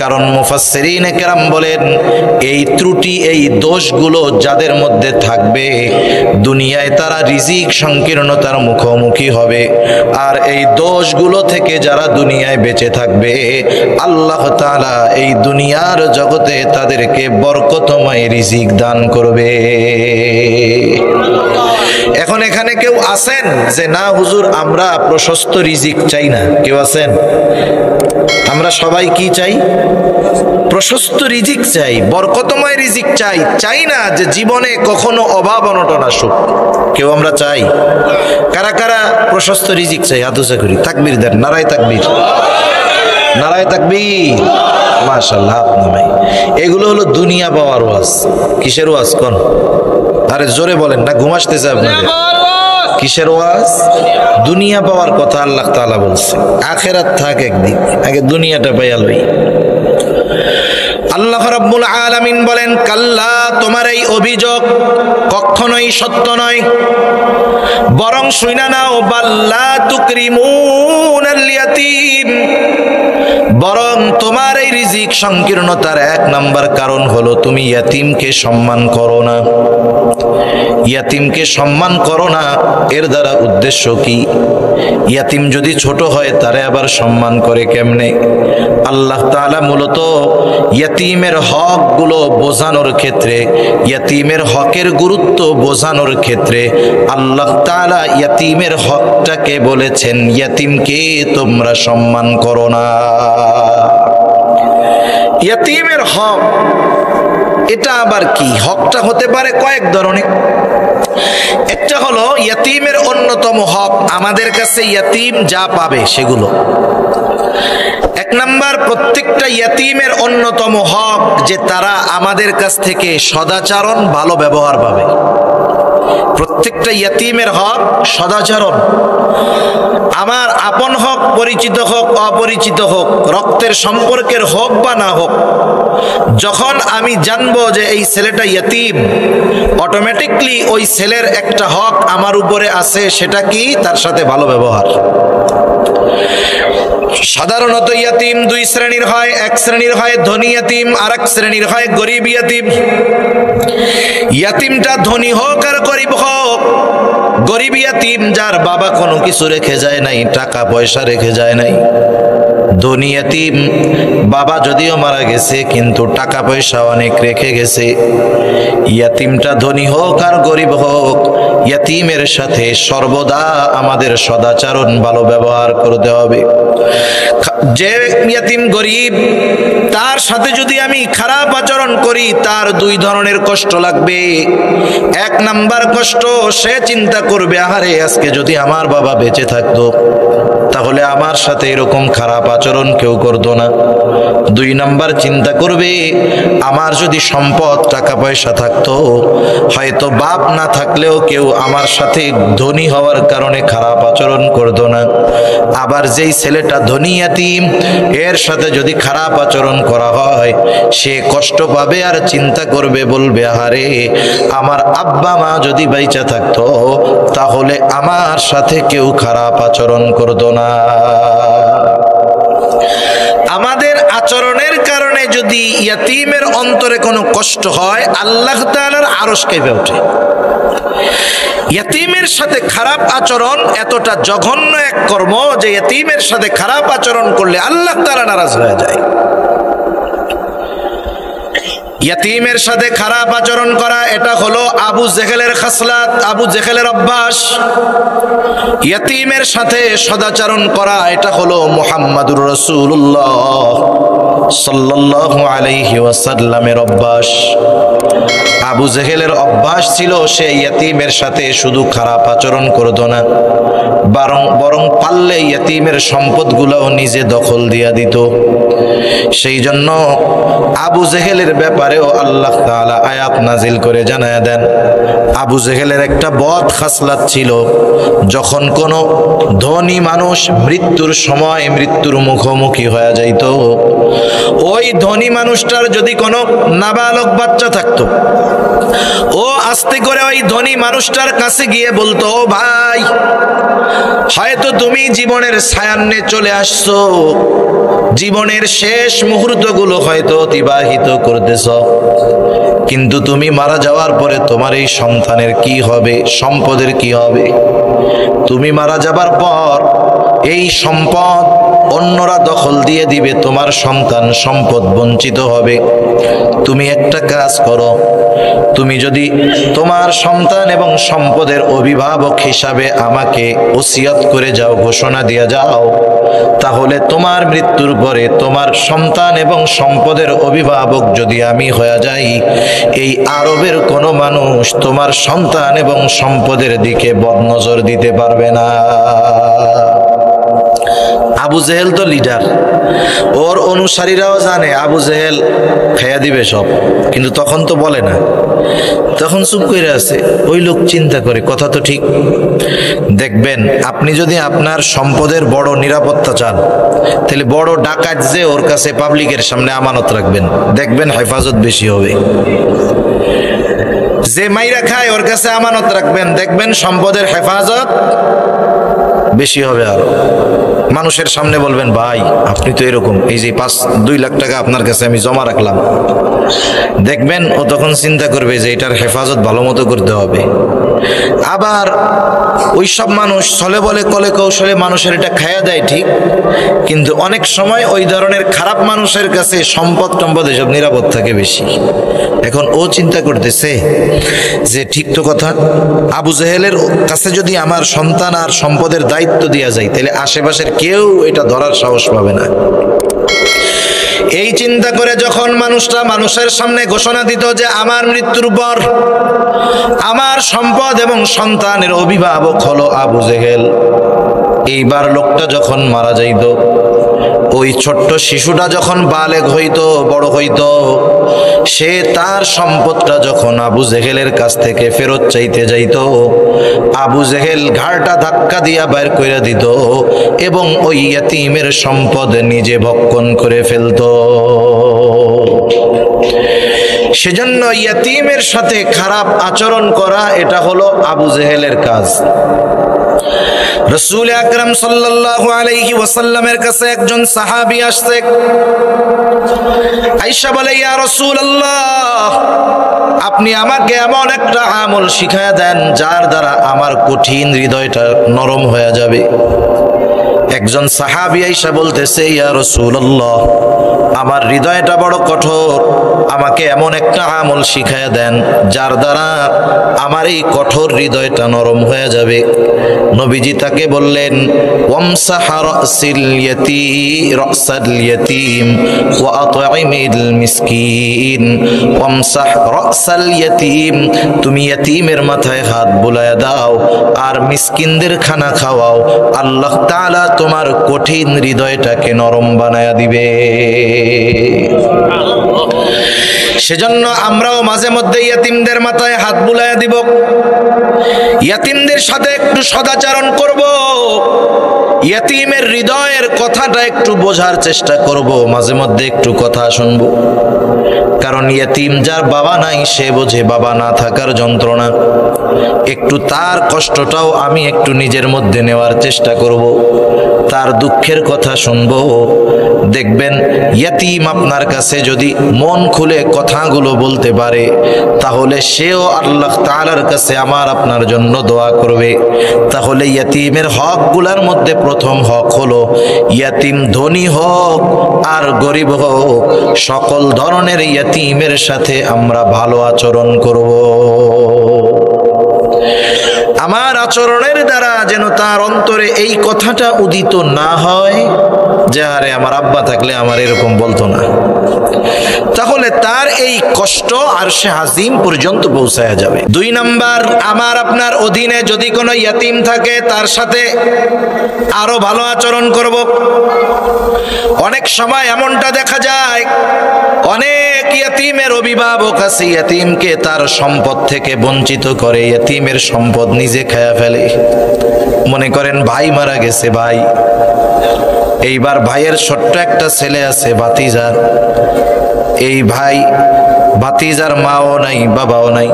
Speaker 1: কারণ মুফাসসিরিনে কেরাম বলেন এই ত্রুটি, এই দোষগুলো যাদের মধ্যে থাকবে দুনিয়ায় তারা রিজিক সংকীর্ণতার মুখোমুখি হবে, আর এই দোষগুলো থেকে যারা দুনিয়ায় বেঁচে থাকবে আল্লাহ তাআলা এই দুনিয়ার জগতে তাদেরকে বরকতময় রিজিক দান করবে। এখন এখানে কেউ আছেন যে না হুজুর আমরা প্রশস্ত রিজিক চাই না? কেউ আছেন? আমরা সবাই কি চাই? প্রশস্ত রিজিক চাই, বরকতময় রিজিক চাই, চাই না যে জীবনে কখনো অভাব অনটন আসুক। কেউ আমরা চাই? কারা কারা প্রশস্ত রিজিক চাই? হাত উঁচা করি, তাকবীর দেন, নারায়ে তাকবীর, নারায়ে তাকবীর, মাশাআল্লাহ। আপনার এগুলো হলো দুনিয়া পাওয়ার ওয়াজ। কিসের ওয়াজ কোন? আরে জোরে বলেন না, ঘুম আসতেছে আপনাদের। কিসের ওয়াজ? দুনিয়া পাওয়ার কথা আল্লাহ তাআলা বলছে, আখিরাত থাক একদিক, আগে দুনিয়াটা পাইয়া লই। আল্লাহ রাব্বুল আলামিন বলেন, কাল্লা, তোমার এই অভিযোগ কখনোই সত্য নয়, বরং শুইনা নাও, বাল্লা তুকরিমুনাল ইয়াতীম, বরং তোমার এই রিজিক সংকীর্ণতার এক নাম্বার কারণ হলো তুমি ইয়াতীমকে সম্মান করো না। ইয়াতীমকে সম্মান করো না, এর দ্বারা উদ্দেশ্য কি? ইয়াতীম যদি ছোট হয় তারে আবার সম্মান করে কেমনে? আল্লাহ তাআলা মূলত ইয়াতীমের হকগুলো বোঝানোর ক্ষেত্রে, ইয়াতীমের হকের গুরুত্ব বোঝানোর ক্ষেত্রে আল্লাহ তাআলা ইয়াতীমের হকটাকে বলেছেন, ইয়াতীমকে তোমরা সম্মান করো না। ইয়াতীমের হক এটা আবার কি? হকটা হতে পারে কয়েক ধরনের। একটা হলো ইয়াতীমের অন্যতম হক, আমাদের কাছে ইয়াতীম যা পাবে সেগুলো। এক নাম্বার, প্রত্যেকটা ইয়াতীমের অন্যতম হক যে তারা আমাদের কাছ থেকে সদাচরণ, ভালো ব্যবহার পাবে। প্রত্যেকটা ইয়াতীমের হক সদাচরণ। আমার আপন হোক, পরিচিত হোক, অপরিচিত হোক, রক্তের সম্পর্কের হোক বা না হোক, যখন আমি জানবো যে এই ছেলেটা ইয়াতীম, অটোমেটিকলি ওই ছেলের একটা হক আমার উপরে আছে, সেটা কি? তার সাথে ভালো ব্যবহার। সাধারণত ইয়াতিম দুই শ্রেণীর হয়, এক শ্রেণীর হয় ধনী ইয়াতিম, আর এক শ্রেণীর হয় গরিব ইয়াতিম। ইয়াতিমটা ধনী হোক আর গরিব হোক, গরিব ইয়াতিম যার বাবা কোনো কিছু রেখে যায় নাই, টাকা পয়সা রেখে যায় নাই। ধনী ইয়াতিম বাবা যদিও মারা গেছে কিন্তু টাকা পয়সা অনেক রেখে গেছে। ইয়াতিমটা ধনী হোক আর গরিব হোক, ইয়াতিমের সাথে সর্বদা আমাদের সদাচরণ ভালো ব্যবহার করতে হবে। যে ইয়াতিম গরিব তার সাথে যদি আমি খারাপ আচরণ করি তার দুই ধরনের কষ্ট লাগবে। এক নাম্বার কষ্ট, সে চিন্তা করবে আহারে আজকে যদি আমার বাবা বেঁচে থাকতো তাহলে আমার সাথে এরকম খারাপ আচরণ কেউ করতো না। দুই নাম্বার চিন্তা করবে আমার যদি সম্পদ টাকা পয়সা থাকতো হয়তো বাপ না থাকলেও কেউ আমার সাথে ধনী হওয়ার কারণে খারাপ আচরণ করতো না। আবার যেই ছেলেটা ধনী ইয়াতিম এর সাথে যদি খারাপ আচরণ করা হয় সে কষ্ট পাবে আর চিন্তা করবে, বলবে আহারে আমার আব্বা মা যদি বেঁচে থাকতো তাহলে আমার সাথে কেউ খারাপ আচরণ করতো না। আমাদের আচরণের কারণে যদি ইয়াতিমের অন্তরে কোনো কষ্ট হয় আল্লাহ তাআলার আরশ কেঁপে ওঠে। ইয়াতিমের সাথে খারাপ আচরণ এতটা জঘন্য এক কর্ম যে ইয়াতিমের সাথে খারাপ আচরণ করলে আল্লাহ তাআলা নারাজ হয়ে যায়। ইয়াতিমের সাথে খারাপ আচরণ করা এটা হলো আবু জেহেলের খাসলাত, আবু জেহেলের অভ্যাস। ইয়াতিমের সাথে সদাচরণ করা এটা হলো মুহাম্মাদুর রাসূলুল্লাহ সাল্লাল্লাহু আলাইহি ওয়াসাল্লামের অভ্যাস। আবু জেহেলের অভ্যাস ছিল সে ইয়াতিমের সাথে শুধু খারাপ আচরণ করতো না, বরং পারলে ইয়াতিমের সম্পদগুলোও নিজে দখল দিয়া দিত। সেই জন্য আবু জেহেলের ব্যাপারেও আল্লাহ তাআলা আয়াত নাজিল করে জানায়া দেন। আবু জেহেলের একটা বদ খাসলাত ছিল, যখন কোনো ধনী মানুষ মৃত্যুর সময় মৃত্যুর মুখোমুখি হয়ে যাইত, ওই ধনী মানুষটার যদি কোনো নাবালক বাচ্চা থাকতো ও আস্তে করে ওই ধনী মানুষটার কাছে গিয়ে বলতো, ভাই হয়তো তুমি জীবনের সায়ান্নে চলে আসছো, জীবনের শেষ মুহূর্তগুলো হয়তো অতিবাহিত করতেছ, কিন্তু তুমি মারা যাওয়ার পরে তোমার এই সন্তানের কি হবে, সম্পদের কি হবে? তুমি মারা যাবার পর এই সম্পদ অন্যরা দখল দিয়ে দিবে, তোমার সন্তান সম্পদ বঞ্চিত হবে। তুমি একটা কাজ করো, তুমি যদি তোমার সন্তান এবং সম্পদের অভিভাবক হিসাবে আমাকে ওসিয়ত করে যাও, ঘোষণা দিয়ে যাও, তাহলে তোমার মৃত্যুর পরে তোমার সন্তান এবং সম্পদের অভিভাবক যদি আমি হয়ে যাই, এই আরবের কোনো মানুষ তোমার সন্তান এবং সম্পদের দিকে বদনজর দিতে পারবে না। আবু জেহেল তো লিডার, ওর অনুসারীরাও জানে আবু জেহেল খেয়া দিবে সব, কিন্তু তখন তো বলে না, তখন চুপ করে আছে। ওই লোক চিন্তা করে কথা তো ঠিক। দেখবেন আপনি যদি আপনার সম্পদের বড় নিরাপত্তা চান তাহলে বড় ডাকাত যে ওর কাছে পাবলিকের সামনে আমানত রাখবেন, দেখবেন হেফাজত বেশি হবে। যে মাইরা খায় ওর কাছে আমানত রাখবেন, দেখবেন সম্পদের হেফাজত বেশি হবে। আরো মানুষের সামনে বলবেন, ভাই আপনি তো এরকম, এই যে 2 লাখ টাকা আপনার কাছে আমি জমা রাখলাম, দেখবেন ও তখন চিন্তা করবে যে এটার হেফাজত ভালো মতো করতে হবে। আবার ওই সব মানুষ ছলে বলে কলে কৌশলে মানুষের এটা খায়া দেয় ঠিক, কিন্তু অনেক সময় ওই ধরনের খারাপ মানুষের কাছে সম্পদ এসব নিরাপদ থাকে বেশি। এখন ও চিন্তা করতেছে যে ঠিক তো কথা, আবু জেহেলের কাছে যদি আমার সন্তান আর সম্পদের দায়িত্ব দেওয়া যায় তাহলে আশেপাশের কেউ এটা ধরার সাহস পাবে না। এই চিন্তা করে যখন মানুষটা মানুষের সামনে ঘোষণা দিত যে আমার মৃত্যুর পর আমার সম্পদ এবং সন্তানের অভিভাবক হলো আবু জেহেল, এইবার লোকটা যখন মারা যাইত, ওই ছোট্ট শিশুটা যখন বালেগ হইতো, বড় হইতো, সে তার সম্পদটা যখন আবু জেহেলের কাছ থেকে ফেরত চাইতে যাইত, আবু জেহেল ঘাড়টা ধাক্কা দিয়া বাইর করে দিত এবং ওই ইয়াতীমের সম্পদ নিজে ভক্ষণ করে ফেলত। সেজন্য ইয়াতীমের সাথে খারাপ আচরণ করা এটা হলো আবু জেহেলের কাজ। রাসূল আকরাম সাল্লাল্লাহু আলাইহি ওয়াসাল্লামের কাছে একজন সাহাবী আসছে। আয়েশা বলে, ইয়া রাসূলুল্লাহ, আপনি আমাকে এমন একটা আমল শিখায়া দেন যার দ্বারা আমার কঠিন হৃদয়টা নরম হয়ে যাবে। একজন সাহাবী আয়েশা বলতেছে, ইয়া রাসূলুল্লাহ, আমার হৃদয়টা বড় কঠোর, আমাকে এমন একটা আমল শিখায়া দেন যার দ্বারা আমার এই কঠোর হৃদয়টা নরম হয়ে যাবে। নবীজি তাকে বললেন, ওয়ামসাহ রাসিল ইয়াতীম ওয়া আত'ইমিল মিসকিন। ওয়ামসাহ রাসাল ইয়াতীম, তুমি ইয়াতীমের মাথায় হাত বুলায়া দাও আর মিসকিনদের খানা খাওয়াও, আল্লাহ তাআলা তোমার কঠিন হৃদয়টাকে নরম বানায়া দিবে। সেজন্য আমরাও মাঝে মধ্যে ইয়াতীমদের মাথায় হাত বুলায়া দিব, ইয়াতীমদের সাথে একটু সদাচরণ করব, ইয়াতীমের হৃদয়ের কথাটা একটু বোঝার চেষ্টা করব, মাঝে মধ্যে একটু কথা শুনবো। কারণ ইয়াতীম যার বাবা নাই সে বোঝে বাবা না থাকার যন্ত্রণা। একটু তার কষ্টটাও আমি একটু নিজের মধ্যে নেওয়ার চেষ্টা করব, তার দুঃখের কথা শুনবো। দেখবেন ইয়াতীম আপনার কাছে যদি মন খুলে কথাগুলো বলতে পারে তাহলে সেও আল্লাহ তাআলার কাছে আমার আপনার জন্য দোয়া করবে। তাহলে ইয়াতীমের হকগুলোর মধ্যে প্রথম হক হলো ইয়াতীম ধনী হোক আর গরিব হোক, সকল ধরনের ইয়াতীমের সাথে আমরা ভালো আচরণ করব। আমার আচরণের দ্বারা যেন তার অন্তরে এই কথাটা উদিত না হয় যে আরে আমার আব্বা থাকলে আমার এরকম বলতো না, তাহলে তার এই কষ্ট আরশে আজিম পর্যন্ত পৌঁছায়া যাবে। 2 নাম্বার, আমার আপনার অধীনে যদি কোনো ইয়াতীম থাকে তার সাথে আরো ভালো আচরণ করব। অনেক সময় এমনটা দেখা যায়, অনেক ইয়াতীমের অভিভাবক আছে, ইয়াতীমকে তার সম্পদ থেকে বঞ্চিত করে, ইয়াতীমের সম্পদ নিজে খায়া ফেলে। মনে করেন ভাই মারা গেছে, ভাই এইবার ভাইয়ের ছোট্ট একটা ছেলে আছে ভাতিজার, এই ভাই ভাতিজার মাও নাই বাবাও নাই,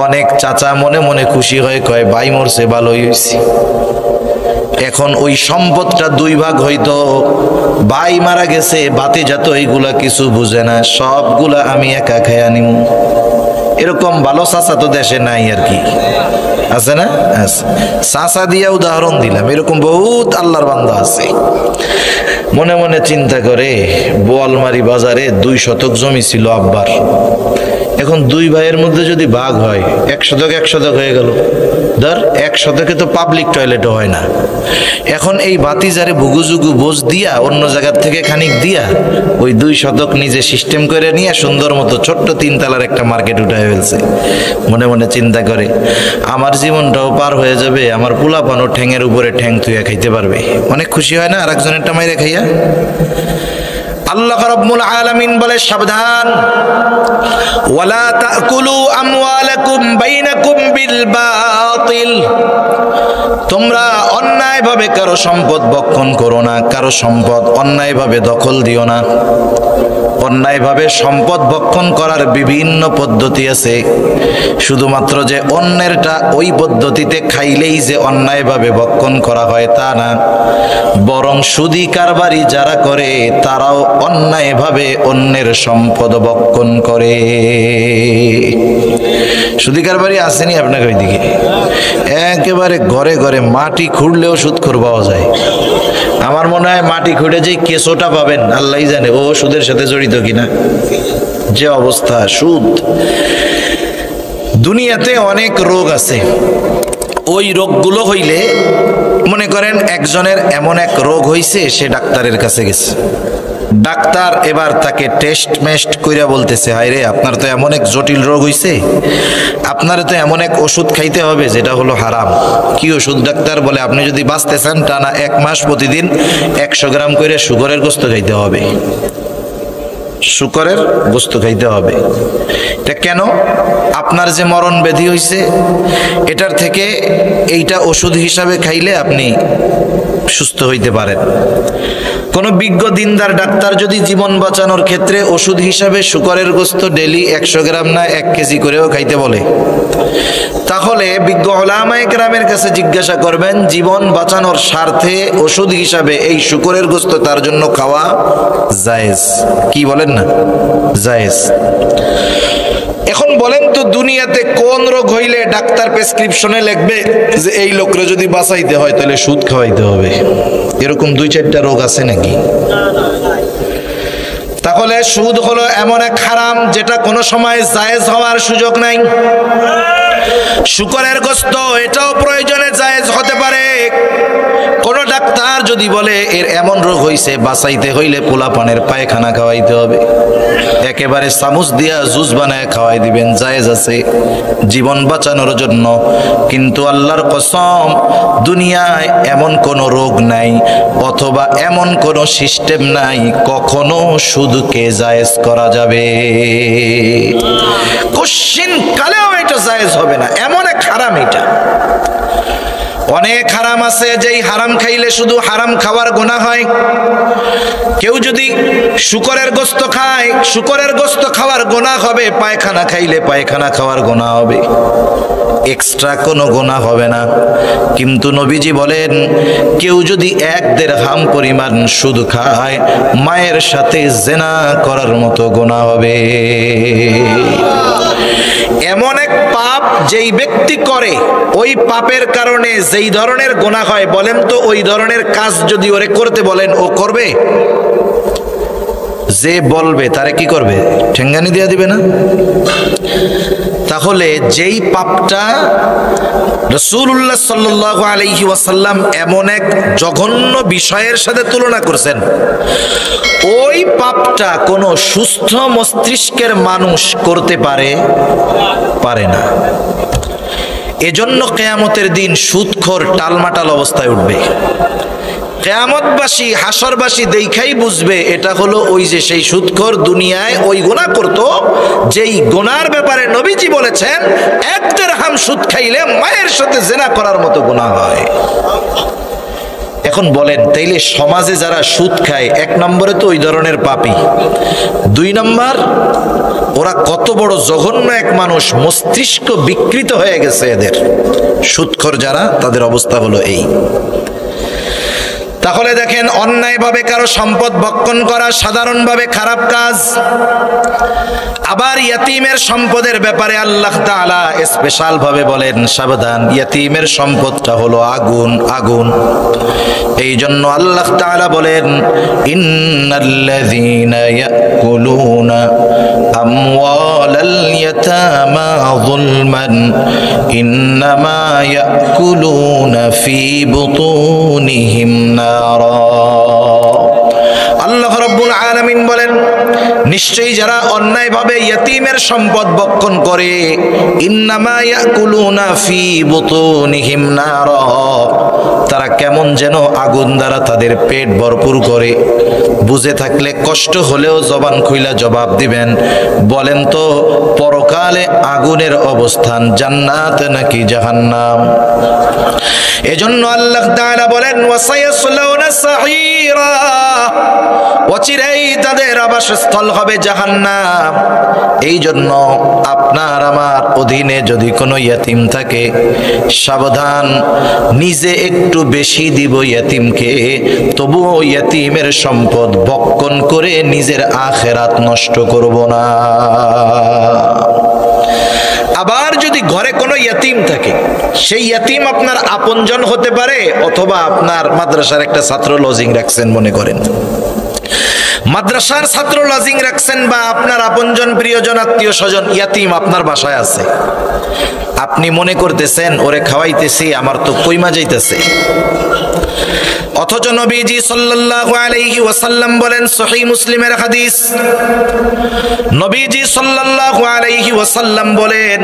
Speaker 1: অনেক চাচা মনে মনে খুশি হয়ে কয় ভাই মরছে ভালোই হইছে। এখন ওই সম্পদটা 2 ভাগ হইতো, ভাই মারা গেছে, ভাতিজা তো এইগুলা কিছু বুঝে না, সবগুলা আমি একা খায়া নিমু। এরকম ভালো চাচা তো দেশে নাই আর কি, আছে না? চাচা দিয়া উদাহরণ দিলাম, এরকম বহুত আল্লাহর বান্দা আছে। মনে মনে চিন্তা করে, বোয়ালমারি বাজারে 2 শতক জমি ছিল আব্বার, এখন 2 ভাইয়ের মধ্যে যদি ভাগ হয় 1 শতক 1 শতক হয়ে গেল। ধর 1 শতকে তো পাবলিক টয়লেটও হয় না। এখন এই ভাতিজারে ভুগুজুগু বোঝ দিয়া অন্য জায়গার থেকে খানিক দিয়া ওই 2 শতক নিজে সিস্টেম করে নিয়ে সুন্দর মতো ছোট্ট 3 তলার একটা মার্কেট উঠায় ফেলছে। মনে মনে চিন্তা করে, আমার জীবনটাও পার হয়ে যাবে, আমার পোলাপানও ঠ্যাঙের উপরে ঠ্যাং তুইয়া খাইতে পারবে। অনেক খুশি হয় না আরেকজনেরটা মাইরে খাইয়া? আল্লাহ রাব্বুল আলামিন বলে, সাবধান, ওয়ালা তাকুলু আমওয়ালাকুম বাইনাকুম বিল বাতিল, তোমরা অন্যায়ভাবে কারো সম্পদ ভক্ষণ করো না, কারো সম্পদ অন্যায়ভাবে দখল দিও না। অন্যায়ভাবে সম্পদ ভক্ষণ করার বিভিন্ন পদ্ধতি আছে, শুধুমাত্র যে অন্যেরটা ওই পদ্ধতিতে খাইলেই যে অন্যায়ভাবে ভক্ষণ করা হয় তা না, বরং সুদী কারবারি যারা করে তারাও অন্যায়ভাবে অন্যের সম্পদ ভক্ষণ করে। সুদী কারবারি আসেনি আপনাকে ওইদিকে? একেবারে ঘরে ঘরে মাটি খুঁড়লেও সুদখোর পাওয়া যায়। আমার মনে হয় মাটি খুঁড়ে যে কেসোটা পাবেন আল্লাহই জানে ও সুদের সাথে জড়িত কিনা। যে অবস্থা সুদ। দুনিয়াতে অনেক রোগ আছে, ওই রোগগুলো হইলে মনে করেন একজনের এমন এক রোগ হইছে, সে ডাক্তারের কাছে গেছে, ডাক্তার এবার তাকে টেস্ট মেস্ট কইরা বলতেছে, হায় রে আপনার তো এমন এক জটিল রোগ হইছে, আপনার তো এমন এক ওষুধ খাইতে হবে যেটা হলো হারাম। কি ওষুধ? ডাক্তার বলে, আপনি যদি বাঁচতে চান টানা 1 মাস প্রতিদিন 100 গ্রাম করে শুকরের গোশত খাইতে হবে, শুকরের গোশত খাইতে হবে। এটা কেন? আপনার যে মরণ ব্যাধি হইছে এটার থেকে এইটা ওষুধ হিসাবে খাইলে আপনি সুস্থ হইতে পারেন। কোন বিজ্ঞ দিনদার ডাক্তার যদি জীবন বাঁচানোর ক্ষেত্রে ওষুধ হিসাবে শূকরের গোশত ডেলি 100 গ্রাম না 1 কেজি করেও খাইতে বলে, তাহলে বিজ্ঞ উলামায়ে কেরামের কাছে জিজ্ঞাসা করবেন জীবন বাঁচানোর স্বার্থে ওষুধ হিসাবে এই শূকরের গোশত তার জন্য খাওয়া জায়েজ কি বলেন না? জায়েজ। এখন বলেন তো দুনিয়াতে কোন রোগ হইলে ডাক্তার প্রেসক্রিপশনে লিখবে যে এই লোকরে যদি বাঁচাইতে হয় তাহলে সুদ খাওয়াইতে হবে? এরকম 2-4টা রোগ আছে নাকি? তাহলে সুদ হলো এমন এক হারাম যেটা কোনো সময় জায়েজ হওয়ার সুযোগ নাই। শূকরের গোশত এটাও প্রয়োজনে জায়েজ হতে পারে। কোন ডাক্তার যদি বলে এর এমন রোগ হইছে বাঁচাইতে হইলে পোলাপানের পায়খানা খাওয়াইতে হবে, একেবারে চামচ দিয়া জুস বানায় খাওয়াই দিবেন, জায়েজ আছে জীবন বাঁচানোর জন্য। কিন্তু আল্লাহর কসম দুনিয়ায় এমন কোন রোগ নাই অথবা এমন কোন সিস্টেম নাই কখনো সুদকে জায়েজ করা যাবে। কোশ্চিন কালেও এটা জায়েজ হবে না, এমন এক হারাম এটা। অনেক হারাম আছে যেই হারাম খাইলে শুধু হারাম খাওয়ার গুনাহ হয়। কেউ যদি শূকরের গোশত খায়, শূকরের গোশত খাওয়ার গুনাহ হবে, পায়খানা খাইলে পায়খানা খাওয়ার গুনাহ হবে, এক্সট্রা কোনো গুনাহ হবে না। কিন্তু নবীজি বলেন কেউ যদি 1 দিরহাম পরিমাণ সুদ খায় মায়ের সাথে জিনা করার মতো গুনাহ হবে। এমন এক পাপ যেই ব্যক্তি করে ওই পাপের কারণে যেই ধরনের গুনাহ হয়, বলেন তো ওই ধরনের কাজ যদি ওরে করতে বলেন ও করবে? যে বলবে তারে কি করবে? ঠেঙ্গানি দিয়ে দিবে না? তাহলে যেই পাপটা রাসূলুল্লাহ সাল্লাল্লাহু আলাইহি ওয়াসাল্লাম এমন এক জঘন্য বিষয়ের সাথে তুলনা করছেন, ওই পাপটা কোনো সুস্থ মস্তিষ্কের মানুষ করতে পারে না। এজন্য কিয়ামতের দিন সুদখোর টালমাটাল অবস্থায় উঠবে। কিয়ামতবাসী হাসরবাসী দেখাই বুঝবে এটা হলো ওই যে সেই সুদখোর দুনিয়ায় ওই গুনাহ করত, যেই গুনার ব্যাপারে নবীজি বলেছেন 1 দিরহাম সুদ খাইলে মায়ের সাথে জিনা করার মতো গুনাহ হয়। এখন বলেন তাইলে সমাজে যারা সুদ খায় 1 নম্বরে তো ওই ধরনের পাপী, 2 নম্বর ওরা কত বড় জঘন্য এক মানুষ, মস্তিষ্ক বিকৃত হয়ে গেছে এদের। সুদখোর যারা তাদের অবস্থা হলো এই। তাহলে দেখেন অন্যায়ভাবে কারো সম্পদ ভক্ষণ করা সাধারণভাবে খারাপ কাজ। আবার ইয়াতীমের সম্পদের ব্যাপারে আল্লাহ তাআলা স্পেশাল ভাবে বলেন সাবধান, ইয়াতীমের সম্পদটা হলো আগুন। এই জন্য আল্লাহ তাআলা বলেন ইন্নাল্লাযীনা ইয়াকুলুনা আমওয়ালাল ইয়াতামা যুলমান ইন্নামা ইয়াকুলুনা ফি বুতুনিহিম নারা। আল্লাহ রাব্বুল আলামিন বলেন নিশ্চয়ই যারা অন্যায়ভাবে ইয়াতীমের সম্পদ ভক্ষণ করে ইন্নামা ইয়াকুলুনা ফি বুতুনিহিম নারা, তারা কেমন যেন আগুন দ্বারা তাদের পেট ভরপুর করে। বুঝে থাকলে কষ্ট হলেও জবান খুইলা জবাব দিবেন, বলেন তো পরকালে আগুনের অবস্থান জান্নাত নাকি জাহান্নাম? এজন্য আল্লাহ তাআলা বলেন ওয়াসায়াসলাউনা সাঈরা, অচিরেই তাদের আবাসস্থল হবে জাহান্নাম। এই জন্য আপনার আমার অধীনে যদি কোনো ইয়াতীম থাকে সাবধান, নিজে একটু বেশি দিব ইয়াতীমকে, তবুও ইয়াতীমের সম্পদ ভক্ষণ করে নিজের আখিরাত নষ্ট করব না। আবার যদি ঘরে কোনো ইয়াতীম থাকে, সেই ইয়াতীম আপনার আপনজন হতে পারে অথবা আপনার মাদ্রাসার একটা ছাত্র লজিং রাখছেন, মনে করেন মাদ্রাসার ছাত্র লজিং রাখছেন বা আপনার আপনজন প্রিয়জন আত্মীয় স্বজন ইয়াতীম আপনার বাসায় আছে, আপনি মনে করতেছেন ওরে খাওয়াইতেছি আমার তো কইমা যাইতেছে, অথচ নবীজি সাল্লাল্লাহু আলাইহি ওয়াসাল্লাম বলেন সহিহ মুসলিমের হাদিস, নবীজি সাল্লাল্লাহু আলাইহি ওয়াসাল্লাম বলেন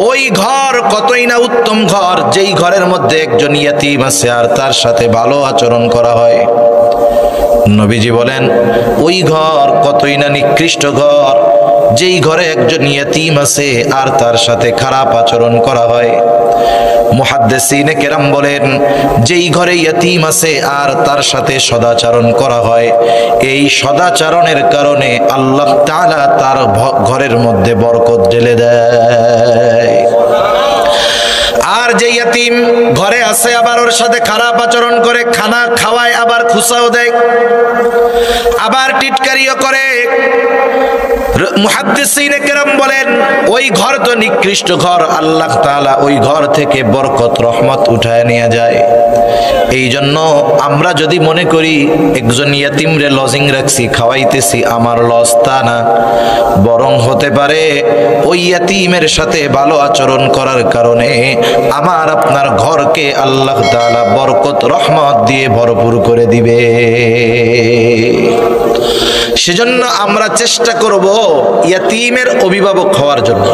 Speaker 1: ওই ঘর কতই না উত্তম ঘর যেই ঘরের মধ্যে একজন ইয়াতীম আছে আর তার সাথে ভালো আচরণ করা হয়। নবীজি বলেন ওই ঘর কতই না নিকৃষ্ট ঘর যেই ঘরে একজন ইয়াতীম আছে আর তার সাথে খারাপ আচরণ করা হয়। মুহাদ্দিসিনে কেরাম বলেন, যেই ঘরে ইয়তীম আছে আর তার সাথে সদাচরণ করা হয়, এই সদাচরণের কারণে আল্লাহ তাআলা তার ঘরের মধ্যে বরকত ঢেলে দেয়। আর যে ইয়তীম ঘরে আছে আবার ওর সাথে খারাপ আচরণ করে, খানা খাওয়ায় আবার খুসাও দেয়, আবার টিটকারিও করে, মুহাদ্দিসিনে কেরাম বলেন ওই ঘর তো নিকৃষ্ট ঘর, আল্লাহ তাআলা ওই ঘর থেকে বরকত রহমত উঠায় নিয়ে যায়। এই জন্য আমরা যদি মনে করি একজন ইয়তীমরে লজিং রাখছি, খাওয়াইতেছি, আমার লস, তা না, বরং হতে পারে ওই ইয়তীমের সাথে ভালো আচরণ করার কারণে আমার আপনার ঘরকে আল্লাহ তাআলা বরকত রহমত দিয়ে ভরপুর করে দিবে। সেজন্য আমরা চেষ্টা করব ইয়তীমের অভিভাবক হওয়ার জন্য,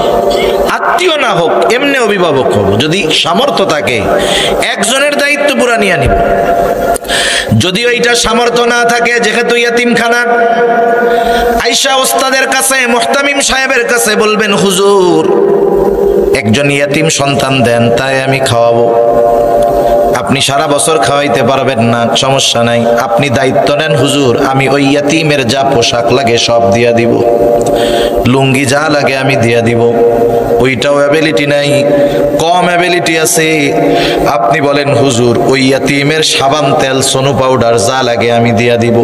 Speaker 1: আত্মীয় না হোক এমনি অভিভাবক হব, যদি সামর্থ্য থাকে একজনের দায়িত্ব পুরা নিয়ে নিব। যদিও এইটা সামর্থ্য না থাকে, যেহেতু ইয়তীমখানা, আয়েশা ওস্তাদের কাছে, মুহতামিম সাহেবের কাছে বলবেন, হুজুর একজন ইয়তীম সন্তান দেন, তাই আমি খাওয়াবো। আপনি সারা বছর খাওয়াইতে পারবেন না, সমস্যা নাই, আপনি দায়িত্ব নেন হুজুর, আমি ওই ইয়তীমের যা পোশাক লাগে সব দিয়া দিব, লুঙ্গি যা লাগে আমি দিয়া দিব। ওইটাও অ্যাবিলিটি নাই, কম অ্যাবিলিটি আছে, আপনি বলেন হুজুর ওই ইয়তীমের সাবান, তেল, সোনু পাউডার যা লাগে আমি দিয়া দিব।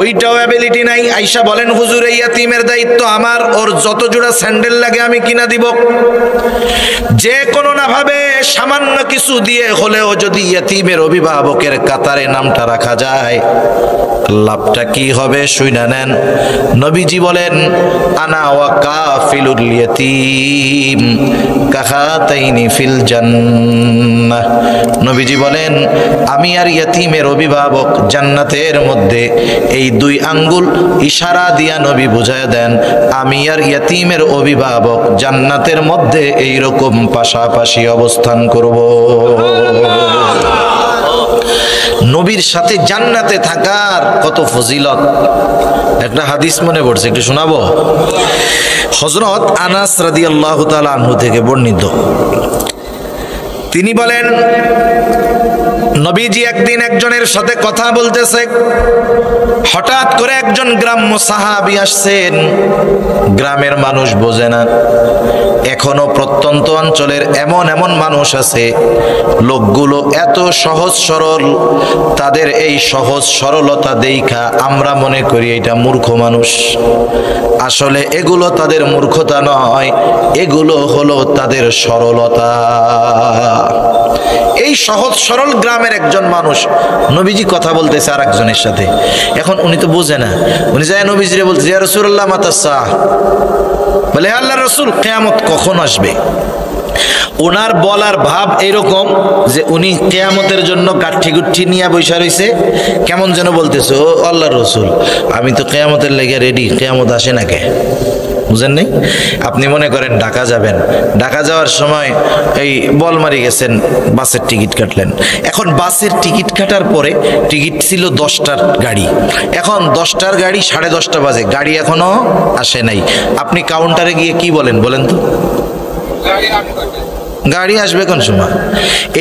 Speaker 1: ওইটাও অ্যাবিলিটি নাই। আয়েশা বলেন, হুজুর এই ইয়তীমের দায়িত্ব আমার, ওর যত জোড়া স্যান্ডেল লাগে আমি কিনা দিব। যে কোনো না ভাবে সামান্য কিছু দিয়ে হলেও যদি ইয়তীমের অভিভাবকের কাতারে নামটা রাখা যায়, লাভটা কি হবে শুইনা নেন। নবীজি বলেন, আনা ওয়া কাফিলুল ইয়তীম কাহাতাইনি ফিল জান্নাহ। নবীজি বলেন, আমি আর ইয়তীমের অভিভাবক জান্নাতের মধ্যে, এই দুই আঙ্গুল ইশারা দিয়া নবী বুঝায় দেন, আমি আর ইয়তীমের অভিভাবক জান্নাতের মধ্যে এইরকম পাশাপাশি অবস্থান করব। নবীর সাথে জান্নাতে থাকার কত ফজিলত। একটা হাদিস মনে পড়ছে, একটু শোনাবো। হযরত আনাস রাদিয়াল্লাহু তাআলা আনহু থেকে বর্ণিত, তিনি বলেন, নবীজি একদিন একজনের সাথে কথা বলতেছে, হঠাৎ করে একজন গ্রাম্য সাহাবী আসছেন। গ্রামের মানুষ বোঝে না, এখনো প্রত্যন্ত অঞ্চলের এমন এমন মানুষ আছে, লোকগুলো এত সহজ সরল, তাদের এই সহজ সরলতা দেখা আমরা মনে করি এটা মূর্খ মানুষ। আসলে এগুলো তাদের মূর্খতা নয়, এগুলো হলো তাদের সরলতা। এই সহজ সরল গ্রামের একজন মানুষ, নবীজি কথা বলতেছে আর একজনের সাথে। এখন উনি তো বোঝে না, উনি যায় নবীজিরে বলতে, ইয়া রাসূলুল্লাহ মাতাস সাআহ, বলে আল্লাহর রাসূল কিয়ামত কখন আসবে। ওনার বলার ভাব এরকম যে উনি কিয়ামতের জন্য গাঠি গুঠি নিয়ে বসে রয়েছে, কেমন যেন বলতেছে, ও আল্লাহর রাসূল আমি তো কিয়ামতের লেগে রেডি, কিয়ামত আসে না কে? বুঝেন নাই? আপনি মনে করেন ঢাকা যাবেন, ঢাকা যাওয়ার সময় এই বলমারি গেছেন, বাসের টিকিট কাটলেন। এখন বাসের টিকিট কাটার পরে, টিকিট ছিল 10টার গাড়ি, এখন 10টার গাড়ি 10:30 বাজে, গাড়ি এখনো আসে নাই। আপনি কাউন্টারে গিয়ে কি বলেন বলেন তো? গাড়ি আসবে কোন সময়?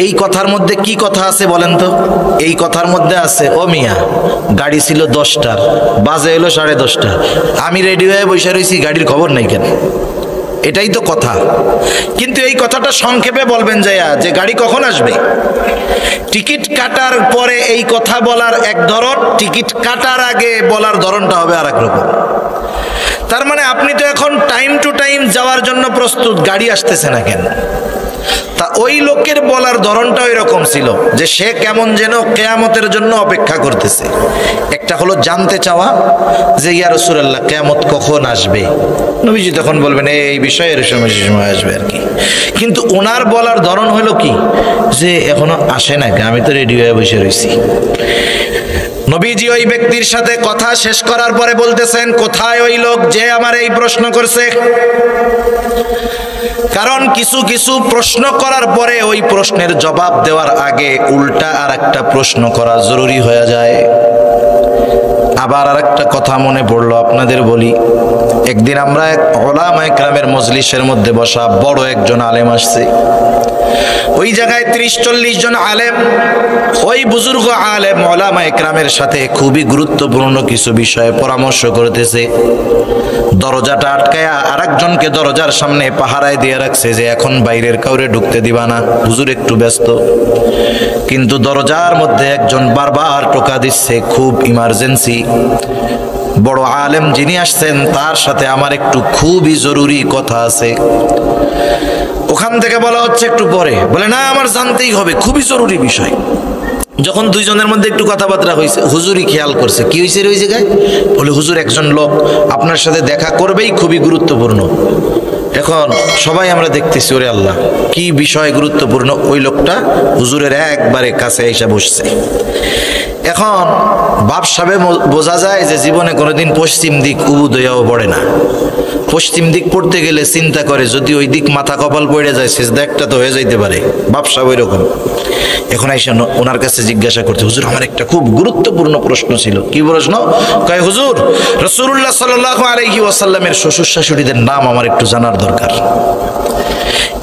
Speaker 1: এই কথার মধ্যে কি কথা আছে বলেন তো? এই কথার মধ্যে আছে, ও মিয়া গাড়ি ছিল 10টার, বাজে এলো 10:30, আমি রেডি হয়ে বসে রয়েছি, গাড়ির খবর নাই কেন? এটাই তো কথা। কিন্তু এই কথাটা সংক্ষেপে বলবেন যে গাড়ি কখন আসবে। টিকিট কাটার পরে এই কথা বলার এক ধরন, টিকিট কাটার আগে বলার ধরনটা হবে আর এক রকম। তার মানে আপনি তো এখন টাইম টু টাইম যাওয়ার জন্য প্রস্তুত, গাড়ি আসতেছে না কেন? তা ওই লোকের বলার ধরনটা ওই রকম ছিল যে সে কেমন যেন কিয়ামতের জন্য অপেক্ষা করতেছে। একটা হলো জানতে চাওয়া যে ইয়া রাসূলুল্লাহ কিয়ামত কখন আসবে। নবীজি তখন বলবেন এই বিষয়ের সময় আসবে আর কি। কিন্তু ওনার বলার ধরন হলো কি যে এখনো আসে না, আমি তো রেডি হয়ে বসে রয়েছি। নবীজি ওই ব্যক্তির সাথে কথা শেষ করার পরে বলতেছেন, কোথায় ওই লোক যে আমার এই প্রশ্ন করছে? কারণ কিছু কিছু প্রশ্ন করার পরে ওই প্রশ্নের জবাব দেওয়ার আগে উল্টা আর একটা প্রশ্ন করা জরুরি হয়ে যায়। আবার আর একটা কথা মনে পড়লো, আপনাদের বলি। একদিন আমরা এক উলামায়ে কেরামের মজলিসের মধ্যে বসা, বড় একজন আলেম আসছে। ওই জায়গায় 30-40 জন আলেম, ওই বুজুর্গ আলেম ওলামা একরামের সাথে খুবই গুরুত্বপূর্ণ কিছু বিষয়ে পরামর্শ করতেছে। দরজাটা আটকায়া আরেকজনকে দরজার সামনে পাহারায় দিয়ে রাখছে যে এখন বাইরের কাউরে ঢুকতে দিবা না, হুজুর একটু ব্যস্ত। কিন্তু দরজার মধ্যে একজন বারবার টোকা দিচ্ছে, খুব ইমার্জেন্সি, বড় আলেম যিনি আসছেন তার সাথে আমার একটু খুবই জরুরি কথা আছে। ওখান থেকে বলা হচ্ছে একটু পরে, বলে না আমার জানতেই হবে, খুবই জরুরি বিষয়। যখন দুইজনের মধ্যে একটু কথাবার্তা হয়েছে, হুজুরই খেয়াল করছে কি হয়েছে ওই জায়গায়, বলে হুজুর একজন লোক আপনার সাথে দেখা করবেই, খুবই গুরুত্বপূর্ণ। এখন সবাই আমরা দেখতেছি, ওরে আল্লাহ কি বিষয় গুরুত্বপূর্ণ। ওই লোকটা হুজুরের একবারে কাছে এসে বসছে। এখন বাপসাবে বোঝা যায় যে জীবনে কোনোদিন পশ্চিম দিক উবুদ হইয়াও পড়ে না। পশ্চিম দিক পড়তে গেলে চিন্তা করে যদি ওই দিক মাথা কপাল পড়ে যায় সেজদা একটা তো হয়ে যাইতে পারে, বাপসাব ওই রকম। এখন আইসা ওনার কাছে জিজ্ঞাসা করতে, হুজুর আমার একটা খুব গুরুত্বপূর্ণ প্রশ্ন ছিল। কি প্রশ্ন? কয় হুজুর রাসূলুল্লাহ সাল্লাল্লাহু আলাইহি ওয়াসাল্লামের শ্বশুর শাশুড়িদের নাম আমার একটু জানার দরকার।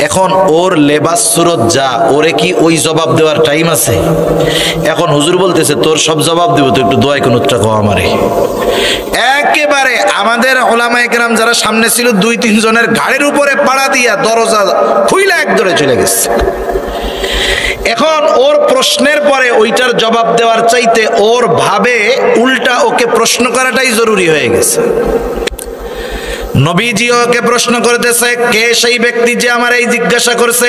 Speaker 1: এখন ওর লেবাস সুরত যা, ওরে কি ওই জবাব দেওয়ার টাইম আছে? এখন হুজুর বলতেছে তোর সব জবাব দিব, তো একটু দোয়া কোন উত্তর কও আমারে। একেবারে আমাদের ওলামায়ে কেরাম যারা সামনে ছিল 2-3 জনের ঘাড়ের উপরে পাড়া দিয়া দরজা খুইলা এক দৌড়ে চলে গেছে। এখন ওর প্রশ্নের পরে ওইটার জবাব দেওয়ার চাইতে ওর ভাবে উল্টা ওকে প্রশ্ন করাটাই জরুরি হয়ে গেছে। নবীজি ওকে প্রশ্ন করতেছে, কে সেই ব্যক্তি যে আমার এই জিজ্ঞাসা করছে?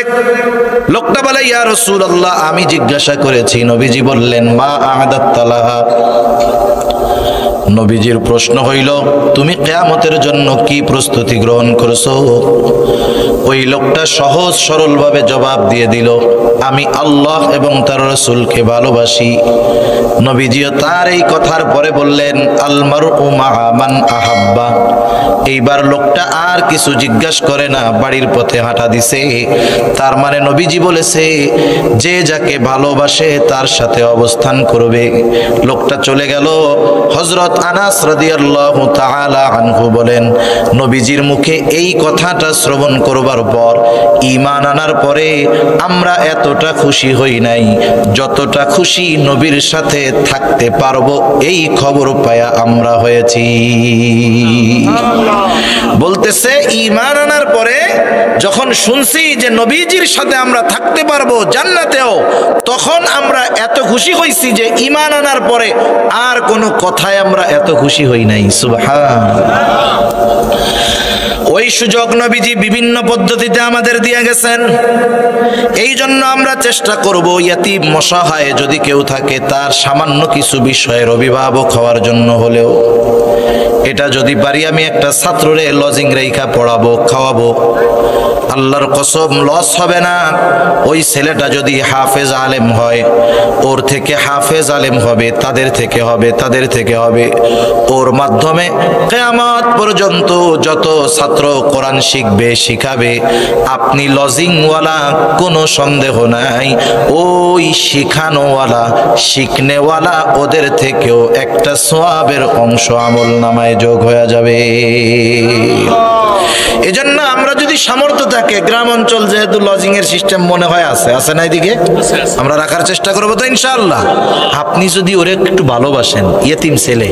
Speaker 1: লোকটা বলে ইয়া রাসূলুল্লাহ আমি জিজ্ঞাসা করেছি। নবীজি বললেন মা আ'দাত্তালাহা। নবীজির প্রশ্ন হইল তুমি কিয়ামতের জন্য কি প্রস্তুতি গ্রহণ করছো? ওই লোকটা সহজ সরল ভাবে জবাব দিয়ে দিল, আমি আল্লাহ এবং তার রাসূলকে ভালোবাসি। নবীজিও তার এই কথার পরে বললেন আল মারউ মা'a মান আহাব্বা। এইবার লোকটা আর কিছু জিজ্ঞাসা করে না, বাড়ির পথে হাঁটা দিছে। তার মানে নবীজি বলেছে যে যাকে ভালোবাসে তার সাথে অবস্থান করবে। লোকটা চলে গেল। হযরত আনাস রাদিয়াল্লাহু তাআলা আনহু বলেন নবীজির মুখে এই কথাটা শ্রবণ করবার পর, ঈমান আনার পরে আমরা এতটা খুশি হই নাই যতটা খুশি নবীর সাথে থাকতে পারবো এই খবর পায়া আমরা হয়েছি। বলতেছে ঈমান আনার পরে যখন শুনছি যে নবীজির সাথে আমরা থাকতে পারবো জান্নাতেও, তখন আমরা এত খুশি হইছি যে ঈমান আনার পরে আর কোনো কথায় আমরা এত খুশি হই নাই। সুবহানাল্লাহ। ওই সুযোগ নবীজি বিভিন্ন পদ্ধতিতে আমাদের দিয়ে গেছেন। এই জন্য আমরা চেষ্টা করব ইয়াতীম অসহায় যদি কেউ থাকে তার সামান্য কিছু বিষয়ের অভিভাবক হওয়ার জন্য হলেও, এটা যদি পারি আমি একটা ছাত্ররে লজিং রেখা পড়াবো, খাওয়াবো, আল্লাহর কসম লস হবে না। ওই ছেলেটা যদি হাফেজ আলেম হয়, ওর থেকে হাফেজ আলেম হবে, তাদের থেকে হবে, তাদের থেকে হবে। ওর মাধ্যমে কিয়ামত পর্যন্ত যত ছাত্র কোরআন শিখবে, শিখাবে, আপনি লজিংওয়ালা কোনো সন্দেহ নাই ওই শিখানোওয়ালা, শিখনেওয়ালা ওদের থেকেও একটা সওয়াবের অংশ আমল নামায় যোগ হয়ে যাবে। এজন্য আমরা যদি সামর্থ্য থাকে, গ্রাম অঞ্চল যেহেতু লজিং এর সিস্টেম মনে হয় আছে না, এদিকে আমরা রাখার চেষ্টা করবো তো ইনশাআল্লাহ। আপনি যদি ওরে একটু ভালোবাসেন, ইয়েতিম ছেলে,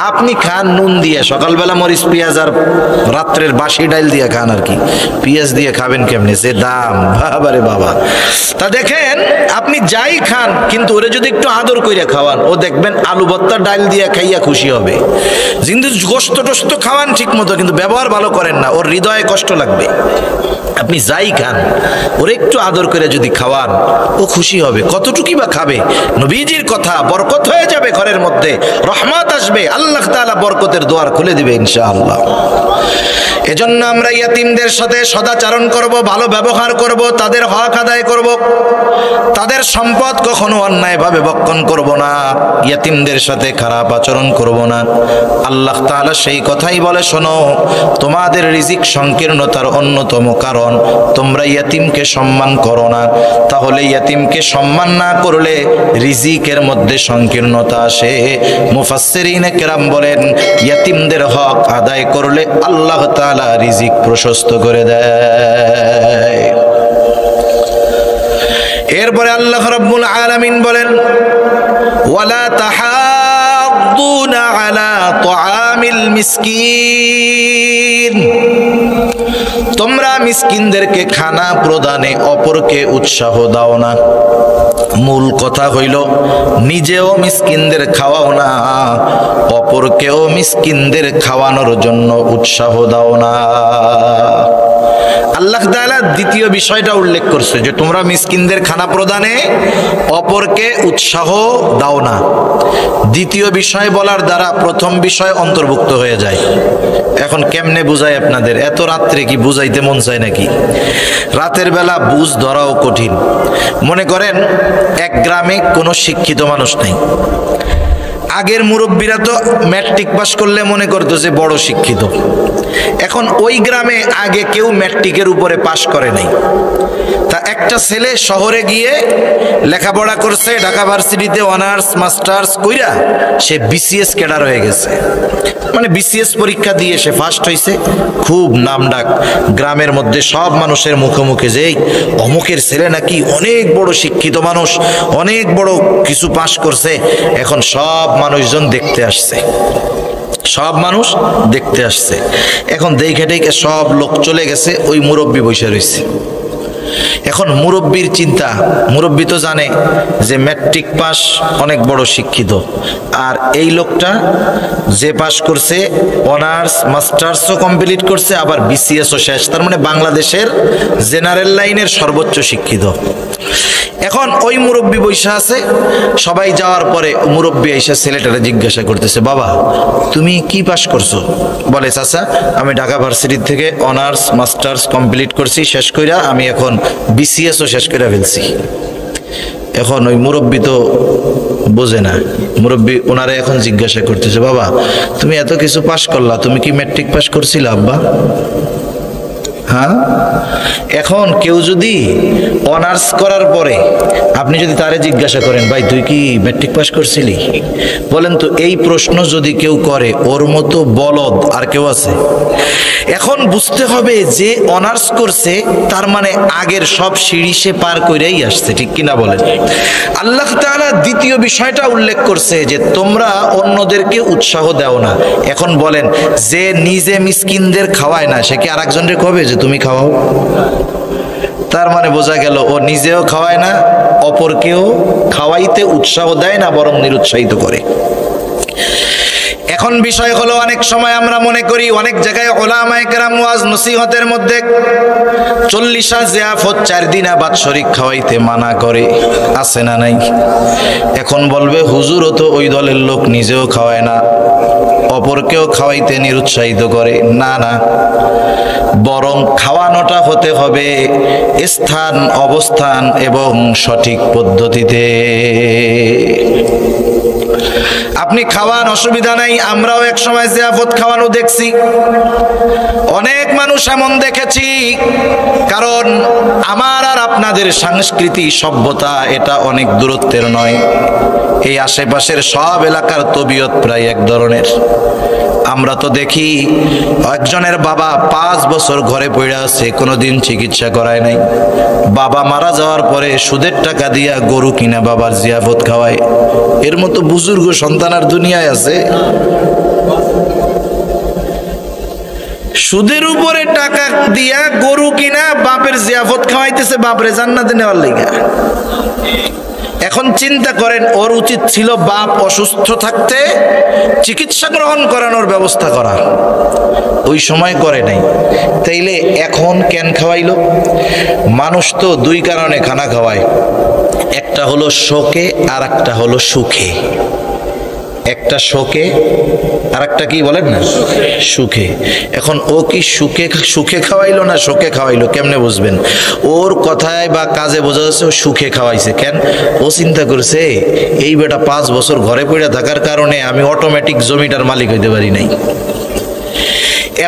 Speaker 1: আপনি খান নুন দিয়ে, সকালবেলা মরিচ পেঁয়াজ আর রাত্রের বাসি ডাল দিয়ে খান। আর কি পেঁয়াজ দিয়ে খাবেন কেমনে, যে দাম বাবারে বাবা। তা দেখেন আপনি যাই খান, কিন্তু ওরে যদি একটু আদর কইরা খাওয়ান, ও দেখবেন আলু ভর্তা ডাল দিয়ে খাইয়া খুশি হবে। কিন্তু গোশত টোস্ত খাওয়ান ঠিক মতো, কিন্তু ব্যবহার ভালো করেন না, ওর হৃদয়ে কষ্ট লাগবে। আপনি যাই খান, ওরে একটু আদর করে যদি খাওয়ান, ও খুশি হবে। কতটুকুই বা খাবে? নবীজির কথা, বরকত হয়ে যাবে ঘরের মধ্যে, রহমত আসবে, আল্লাহ তাআলা বরকতের দুয়ার খুলে দিবে ইনশাআল্লাহ। এজন্য আমরা ইয়াতিমদের সাথে সদাচরণ করব, ভালো ব্যবহার করব, তাদের হক আদায় করব, তাদের সম্পদ কখনো অন্যায়ভাবে ভক্ষণ করব না, ইয়াতিমদের সাথে খারাপ আচরণ করব না। আল্লাহ তাআলা সেই কথাই বলে, শোনো তোমাদের রিজিক সংকীর্ণতার অন্যতম কারণ তোমরা ইয়াতিমকে সম্মান করো না। তাহলে ইয়াতিমকে সম্মান না করলে রিজিকের মধ্যে সংকীর্ণতা আসে। মুফাসসিরিনে কেরাম বলেন ইয়াতিমদের হক আদায় করলে আল্লাহ তাআলা রিজিক প্রশস্ত করে দেয়। এরপরে আল্লাহ রাব্বুল আলামিন বলেন ওয়ালা তাহাদ্দুনা আলা তুআমিল মিসকিন, তোমরা মিসকিনদেরকে খানা প্রদানে অপরকে উৎসাহ দাও না। মূল কথা হইল নিজেও মিসকিনদের খাওয়াও না, অপরকেও মিসকিনদের খাওয়ানোর জন্য উৎসাহ দাও না। আল্লাহ তাআলা দ্বিতীয় বিষয়টা উল্লেখ করছে যে তোমরা মিসকিনদের খানা প্রদানে অপরকে উৎসাহ দাও না। দ্বিতীয় বিষয় বলার দ্বারা প্রথম বিষয় অন্তর্ভুক্ত হয়ে যায়। এখন কেমনে বুঝাই আপনাদের? এত রাত্রে কি বুঝাইতে মন চায় নাকি? রাতের বেলা বুঝ ধরাও কঠিন। মনে করেন এক গ্রামে কোনো শিক্ষিত মানুষ নেই। আগের মুরব্বীরা তো ম্যাট্রিক পাস করলে মনে করতো যে বড় শিক্ষিত। এখন ওই গ্রামে আগে কেউ ম্যাট্রিকের উপরে পাস করে নাই। তা একটা ছেলে শহরে গিয়ে লেখাপড়া করছে, ঢাকা ভার্সিটিতে অনার্স মাস্টার্স কইরা সে বিসিএস ক্যাডার হয়ে গেছে। মানে বিসিএস পরীক্ষা দিয়ে সে ফার্স্ট হয়েছে, খুব নামডাক গ্রামের মধ্যে। সব মানুষের মুখে মুখে যে অমুকের ছেলে নাকি অনেক বড় শিক্ষিত মানুষ, অনেক বড় কিছু পাস করছে। এখন সব মানুষজন দেখতে আসছে, সব মানুষ দেখতে আসছে। এখন দেখে দেখে সব লোক চলে গেছে, ওই মুরব্বী বসে রয়েছে। এখন মুরব্বীর চিন্তা, মুরব্বী তো জানে যে ম্যাট্রিক পাস অনেক বড় শিক্ষিত, আর এই লোকটা যে পাস করছে অনার্স মাস্টার্সও কমপ্লিট করছে, আবার বিসিএসও শেষ, তার মানে বাংলাদেশের জেনারেল লাইনের সর্বোচ্চ শিক্ষিত। এখন ওই মুরব্বী বৈশা আছে। সবাই যাওয়ার পরে মুরব্বী এসে ছেলেটারে জিজ্ঞাসা করতেছে, বাবা তুমি কি পাস করছো? বলে, চাচা আমি ঢাকা ভার্সিটি থেকে অনার্স মাস্টার্স কমপ্লিট করছি, শেষ কইরা আমি এখন বিসিএসও শেষ করে ফেলছি। এখন ওই মুরব্বী তো বোঝে না। মুরব্বী ওনারা এখন জিজ্ঞাসা করতেছে, বাবা তুমি এত কিছু পাস করলা, তুমি কি ম্যাট্রিক পাস করছিলা আব্বা? হ্যাঁ। এখন কেউ যদি অনার্স করার পরে আপনি যদি তারে জিজ্ঞাসা করেন, ভাই তুই কি ম্যাট্রিক পাস করছিলি? বলেন তো এই প্রশ্ন যদি কেউ করে, ওর মতো বলদ আর কেউ আছে? এখন বুঝতে হবে যে অনার্স করছে তার মানে আগের সব সিঁড়ি সে পার করেই আসছে, ঠিক কিনা বলেন? আল্লাহ তাআলা দ্বিতীয় বিষয়টা উল্লেখ করছে যে তোমরা অন্যদেরকে উৎসাহ দাও না। এখন বলেন যে নিজে মিসকিনদের খাওয়ায় না, সে কি আরেকজনকে কবে যে তুমি খাওয়াও? তার মানে বোঝা গেল ও নিজেও খাওয়ায় না, অপরকেও খাওয়াইতে উৎসাহ দেয় না, বরং নিরুৎসাহিত করে। এখন বিষয় হলো অনেক সময় আমরা মনে করি অনেক জায়গায় উলামায়ে কেরাম ওয়াজ নসিহতের মধ্যে 40টা জিয়াফত 4 দিনা বাৎসরিক খাওয়াইতে মানা করে, আছে না নাই? এখন বলবে হুজুরও তো ওই দলের লোক, নিজেও খাওয়ায় না, অপরকেও খাওয়াইতে নিরুৎসাহিত করে। না না, বরং খাওয়ানোটা হতে হবে স্থান অবস্থান এবং সঠিক পদ্ধতিতে। আপনি খাওয়ান, অসুবিধা নাই। আমরাও এক সময় জিয়াফত খাওয়ানো দেখছি, অনেক মানুষ এমন দেখেছি। কারণ আমার আর আপনাদের সংস্কৃতি সভ্যতা এটা অনেক দূরত্বের নয়। এই আশেপাশের সব এলাকার তবিয়ত প্রায় এক ধরনের। আমরা তো দেখি একজনের বাবা 5 বছর ঘরে পড়ে আছে, কোনোদিন চিকিৎসা করায় নাই। বাবা মারা যাওয়ার পরে সুদের টাকা দিয়া গরু কিনা বাবার জিয়াফত খাওয়ায়। এর মতো বুজুর্গ সন্তান আর দুনিয়ায় আছে? সুদের উপরে টাকা দিয়া গরু কিনা বাপের জিয়াফত খাওয়াইতেছে, বাপরে জান্নাতে নেওয়ার লাইগা। এখন চিন্তা করেন, ওর উচিত ছিল বাপ অসুস্থ থাকতে চিকিৎসা গ্রহণ করানোর ব্যবস্থা করা, ওই সময় করে নাই। তাইলে এখন কেন খাওয়াইলো? মানুষ তো 2 কারণে খানা খাওয়ায়, একটা হলো শোকে আর একটা হলো সুখে। একটা শোকে আর একটা কি বলেন না, সুখে। এখন ও কি সুখে খাওয়াইলো না শোকে খাওয়াইলো? কেমনে বুঝবেন? ওর কথায় বা কাজে বোঝা যাচ্ছে ও সুখে খাওয়াইছে। কেন? ও চিন্তা করছে এই বেটা 5 বছর ঘরে পড়ে থাকার কারণে আমি অটোমেটিক জমিটার মালিক হইতে পারি নাই।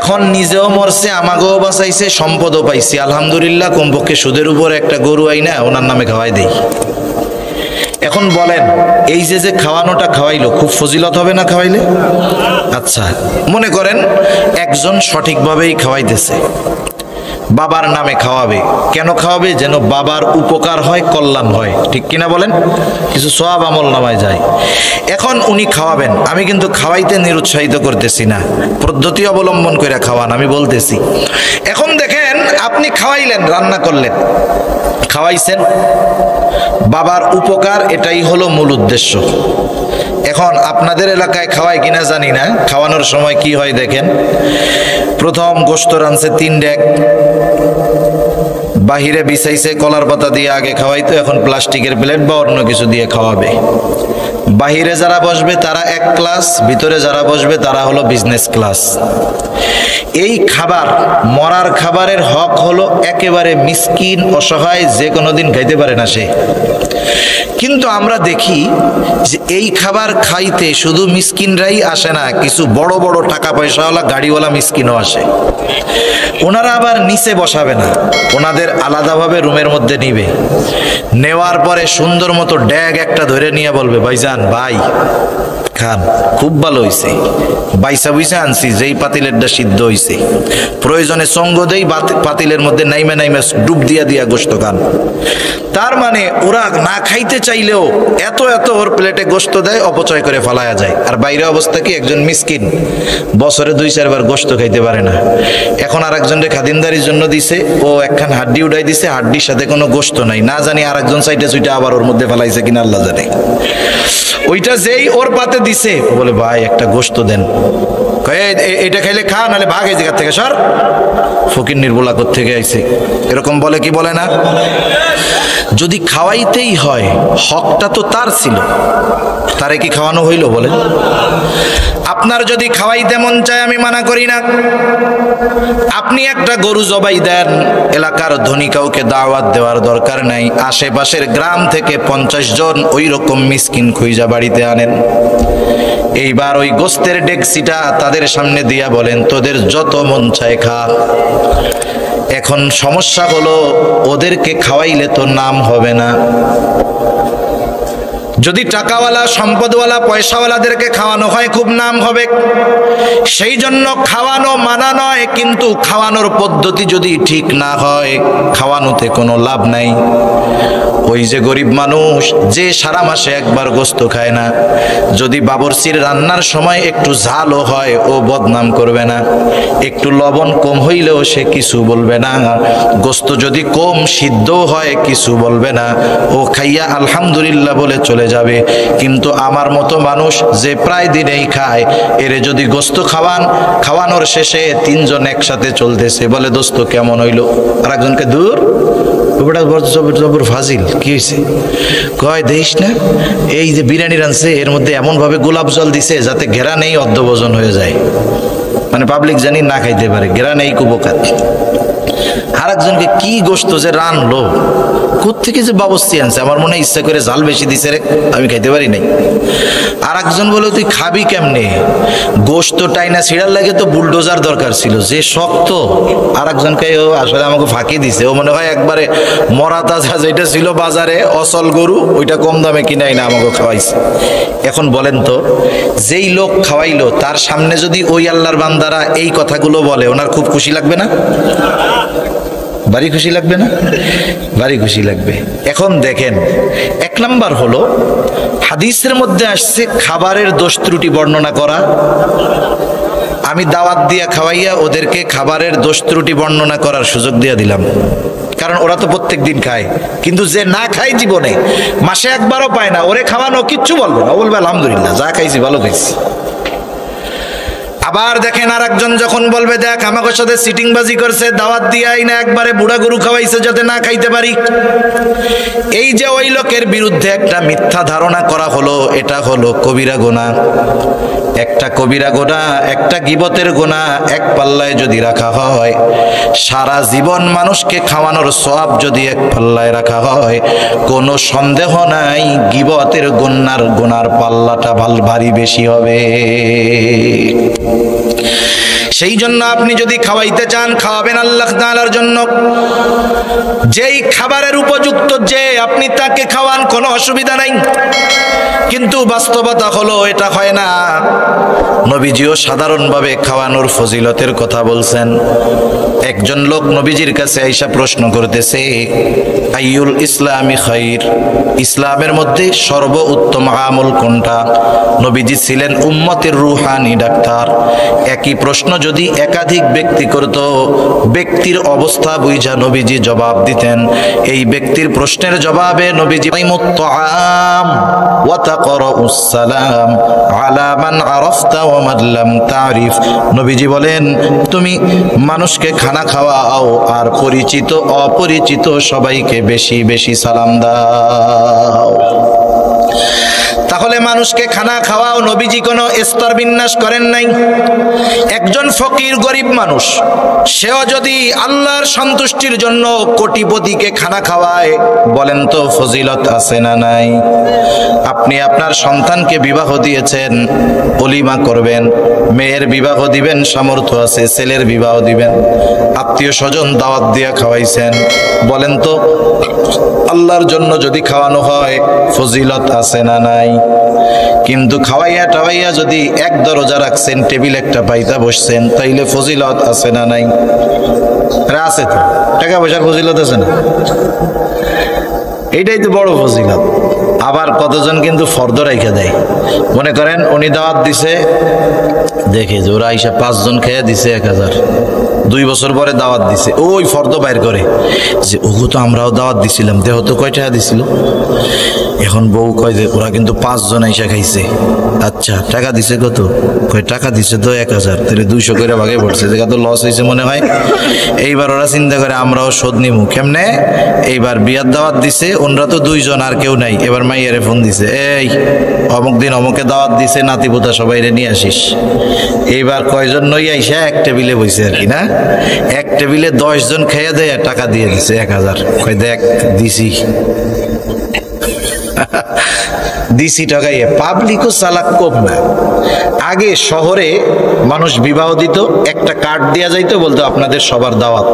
Speaker 1: এখন নিজেও মরছে, আমাকেও বাঁচাইছে, সম্পদও পাইছি, আলহামদুলিল্লাহ। কমপক্ষে সুদের উপর একটা গরু আইনা ওনার নামে খাওয়াই দেই। এখন বলেন এই যে খাওয়ানোটা খাওয়াইলো, খুব ফজিলত হবে না খাওয়াইলে? আচ্ছা, মনে করেন একজন সঠিকভাবেই খাওয়াইতেছে, বাবার নামে খাওয়াবে। কেন খাওয়াবে? যেন বাবার উপকার হয়, কল্যাণ হয়, ঠিক কিনা বলেন? কিছু সওয়াব আমল নামায় যায়। এখন উনি খাওয়াবেন, আমি কিন্তু খাওয়াইতে নিরুৎসাহিত করতেছি না, পদ্ধতি অবলম্বন করে খাওয়ান আমি বলতেছি। এখন দেখেন, আপনি খাওয়াইলেন, রান্না করলেন, খাওয়াইছেন, বাবার উপকার, এটাই হলো মূল উদ্দেশ্য। এখন আপনাদের এলাকায় খাওয়ায় কিনা জানি না, খাওয়ানোর সময় কি হয় দেখেন, প্রথম গোশত রানছে 3 ডেক, বাহিরে বিছাইছে কলার পাতা দিয়ে, আগে খাওয়াইতো, এখন প্লাস্টিকের প্লেট বা অন্য কিছু দিয়ে খাওয়াবে। বাহিরে যারা বসবে তারা 1 ক্লাস, ভিতরে যারা বসবে তারা হলো বিজনেস ক্লাস। এই খাবার, মরার খাবারের হক হলো একেবারে মিসকিন, অসহায়, যে কোনো দিন খাইতে পারে না সে। কিন্তু আমরা দেখি যে এই খাবার খাইতে শুধু মিসকিনরাই আসে না, কিছু বড় বড় টাকা পয়সাওয়ালা গাড়িওয়ালা মিসকিনও আসে। ওনারা আবার নিচে বসাবে না, ওনাদের আলাদাভাবে রুমের মধ্যে নিবে, নেওয়ার পরে সুন্দর মতো ড্যাগ একটা ধরে নিয়ে বলবে, ভাইজান ভাই খান, খুব ভালো হয়েছে, বাইসা বুইসা আনছি, যেই পাতিলেরটা সিদ্ধ হয়েছে, প্রয়োজনে সঙ্গ দেই, পাতিলের মধ্যে নাইমে নাইমে ডুব দিয়া দিয়া গোশত খান। তার মানে ওরা না খাইতে চাইলেও এত এত ওর প্লেটে গোশত দেয়, অপচয় করে ফালায়া যায়। আর বাইরে অবস্থা কি, একজন মিসকিন বছরে 2-4 বার গোশত খাইতে পারে না। এখন আর একজনকে খাদিমদারির জন্য দিছে, ও একখান হাড্ডি উঠাই দিছে, হাড্ডির সাথে কোনো গোশত নাই, না জানি আর একজন সাইডে সুইটা আবার ওর মধ্যে ফেলাইছে কিনা আল্লাহ জানে। ওইটা যেই ওর পাতে দিছে, বলে ভাই একটা গোশত দেন, এটা খাইলে খা, নাহলে ভাগ এই জায়গা থেকে সর, ফকির নির্বলা থেকে আইছে, এরকম বলে কি বলে না? যদি খাওয়াইতেই হয়, হকটা তো তার ছিল, তারে কি খাওয়ানো হইল বলেন? আপনার যদি খাওয়াইতে মন চায়, আমি মানা করি না, আপনি একটা গরু জবাই দেন, এলাকার ধনী কাউকে দাওয়াত দেওয়ার দরকার নাই, আশেপাশের গ্রাম থেকে 50 জন ওই রকম মিসকিন খুঁজা বাড়িতে আনেন, এইবার ওই গোস্তের ডেকসিটা তাদের সামনে দিয়া বলেন, তোদের যত মন চায় খা। এখন সমস্যা হলো, ওদেরকে খাওয়াইলে তো নাম হবে না। যদি টাকাওয়ালা, সম্পদওয়ালা, পয়সাওয়ালাদেরকে খাওয়ানো হয়, খুব নাম হবে। সেই জন্য খাওয়ানো মানা নয়, কিন্তু খাওয়ানোর পদ্ধতি যদি ঠিক না হয়, খাওয়ানোতে কোনো লাভ নাই। ওই যে গরিব মানুষ, যে সারা মাসে একবার গোশত খায় না, যদি বাবরচির রান্নার সময় একটু ঝালও হয়, ও বদনাম করবে না, একটু লবণ কম হইলেও সে কিছু বলবে না, গোশত যদি কম সিদ্ধ হয় কিছু বলবে না, ও খাইয়া আলহামদুলিল্লাহ বলে চলে যাবে। কিন্তু আমার মতো মানুষ যে প্রায় দিনেই খায়, এরে যদি গোশত খাওয়ান, খাওয়ানোর শেষে 3 জন একসাথে চলতেছে, বলে দোস্ত কেমন হইলো, আর একজনকে দূর জবর ফাজিল, কি হয়েছে? কয় দেখিস না, এই যে বিরিয়ানি রানছে, এর মধ্যে এমন ভাবে গোলাপ জল দিছে যাতে ঘেরা নেই অর্ধভোজন হয়ে যায়, মানে পাবলিক জানি না খাইতে পারে, ঘেরা নেই কুপকাত। আর একজনকে কি গোশত যে রানলো, কোত্থেকে যে বাবস্তি আনছে, আমার মনে ইচ্ছা করে জাল বেশি দিছে রে, আমি খাইতে পারি নাই। আর একজন বলে, তুই খাবি কেমনে, গোশত টাইনা ছিড়ার লাগে তো বুলডোজার দরকার ছিল, যে শক্ত। আর একজনকে আসলে আমাকে ফাঁকি দিছে, ও মনে হয় একবারে মরা তাজা যেটা ছিল বাজারে অসল গরু, ওইটা কম দামে কিনাই না আমাকে খাওয়াইছে। এখন বলেন তো, যেই লোক খাওয়াইলো তার সামনে যদি ওই আল্লাহর বান্দারা এই কথাগুলো বলে, ওনার খুব খুশি লাগবে না? ভারী খুশি লাগবে না? ভারী খুশি লাগবে। এখন দেখেন, 1 নাম্বার হলো, হাদিসের মধ্যে আসছে খাবারের দোষ ত্রুটি বর্ণনা করা। আমি দাওয়াত দিয়া খাওয়াইয়া ওদেরকে খাবারের দোষ ত্রুটি বর্ণনা করার সুযোগ দিয়ে দিলাম, কারণ ওরা তো প্রত্যেক দিন খায়। কিন্তু যে না খায় জীবনে, মাসে একবারও পায় না, ওরে খাওয়ানো কিচ্ছু বলবে না, বলবে আলহামদুলিল্লাহ, যা খাইছি ভালো খাইছি। আবার দেখেন, আর একজন যখন বলবে, দেখ আমাকে সাথে সিটিংবাজি করছে, দাওয়াত দিয়াই না একবারে বুড়া গরু খাওয়াইছে যাতে না খাইতে পারি, এই যে ওই লোকের বিরুদ্ধে একটা মিথ্যা ধারণা করা হলো, এটা হলো কবিরা গুনাহ। একটা কবিরা গুনাহ, একটা গীবতের গুনাহ এক পাল্লায় যদি রাখা হয়, সারা জীবন মানুষকে খাওয়ানোর সওয়াব যদি এক পাল্লায় রাখা হয়, কোনো সন্দেহ নাই গীবতের গুনার পাল্লাটা ভারী বেশি হবে। সেই জন্য আপনি যদি খাওয়াইতে চান, খাওয়াবেন আল্লাহ তাআলার জন্য। যেই খাবারের উপযুক্ত যে আপনি তাকে খাওয়ান, কোনো অসুবিধা নাই। কিন্তু বাস্তবতা হলো এটা হয় না। নবীজিও সাধারণভাবে খাওয়ানোর ফজিলতের কথা বলছেন। একজন লোক নবীজির কাছে আইসা প্রশ্ন করতেছে, আইয়ুল ইসলামি খাইর, ইসলামের মধ্যে সর্বোত্তম আমল কোনটা? নবীজি ছিলেন উম্মতের রুহানি ডাক্তার। একই প্রশ্ন যদি একাধিক ব্যক্তি করত, ব্যক্তির অবস্থা বুঝা নবীজি জবাব দিতেন। এই ব্যক্তির প্রশ্নের জবাবে নবীজি মুত্তাআম ওয়া তাকরাউস সালাম আলা মান আরাফতা ওয়া মান লাম তারিফ। নবীজি বলেন, তুমি মানুষকে খানা খাওয়াও আর পরিচিত অপরিচিত সবাইকে বেশি বেশি সালাম দাও। তাহলে মানুষকে খানা খাওয়াও, নবীজি কোনো স্তর বিন্যাস করেন নাই। একজন ফকির গরিব মানুষ, সেও যদি আল্লাহর সন্তুষ্টির জন্য কোটিপতিকে খানা খাওয়ায়, বলেন তো ফজিলত আছে না নাই? আপনি আপনার সন্তানকে বিবাহ দিয়েছেন, ওলিমা করবেন, মেয়ের বিবাহ দিবেন, সামর্থ্য আছে, ছেলের বিবাহ দিবেন, আত্মীয় স্বজন দাওয়াত দিয়া খাওয়াইছেন, বলেন তো আল্লাহর জন্য যদি খাওয়ানো হয় ফজিলত আছে না নাই? কিন্তু খাওয়াইয়া টাওয়াইয়া যদি এক দরজা রাখছেন, টেবিল একটা পাইতা বসছেন, তাইলে ফজিলত আছে না নাই? আছে তো, টাকা পয়সার ফজিলত আছে না? এইটাই তো বড় ফজিলত। আবার কতজন কিন্তু ফর্দ রাইখা দেয়, মনে করেন উনি দাওয়াত দিছে, দেখে যে ওরা আইসা 5 জন খেয়ে দিছে 1000, 2 বছর পরে দাওয়াত দিছে, ওই ফর্দ বাইর করে যে ওগো তো আমরাও দাওয়াত দিছিলাম, দেহ তো কয় টাকা দিছিল। এখন বউ কয় যে ওরা কিন্তু 5 জন আইসা খাইছে। আচ্ছা টাকা দিছে কত? কয় টাকা দিছে তো 1000, তাহলে 200 করে ভাগে পড়ছে, যেটা তো লস হয়েছে মনে হয়। এইবার ওরা চিন্তা করে আমরাও শোধ নিমু কেমনে। এইবার বিয়ার দাওয়াত দিছে, ওনরা তো 2 জন আর কেউ নাই। এবার মাইয়ারে ফোন দিছে, এই অমুক দিন অমুকে দাওয়াত দিছে, নাতিপুতা সবাইরে নিয়ে আসিস। এইবার কয়জন নই আইসা এক টেবিলে বইছে আর কি না, এক টেবিলে 10 জন খেয়ে দেয়, টাকা দিয়ে দিছে 1000। কয় দেখ দিছি দিছি টাকায়। পাবলিকও চালাক কম না। আগে শহরে মানুষ বিবাহ দিত, একটা কার্ড দেওয়া যাইতো, বলতো আপনাদের সবার দাওয়াত।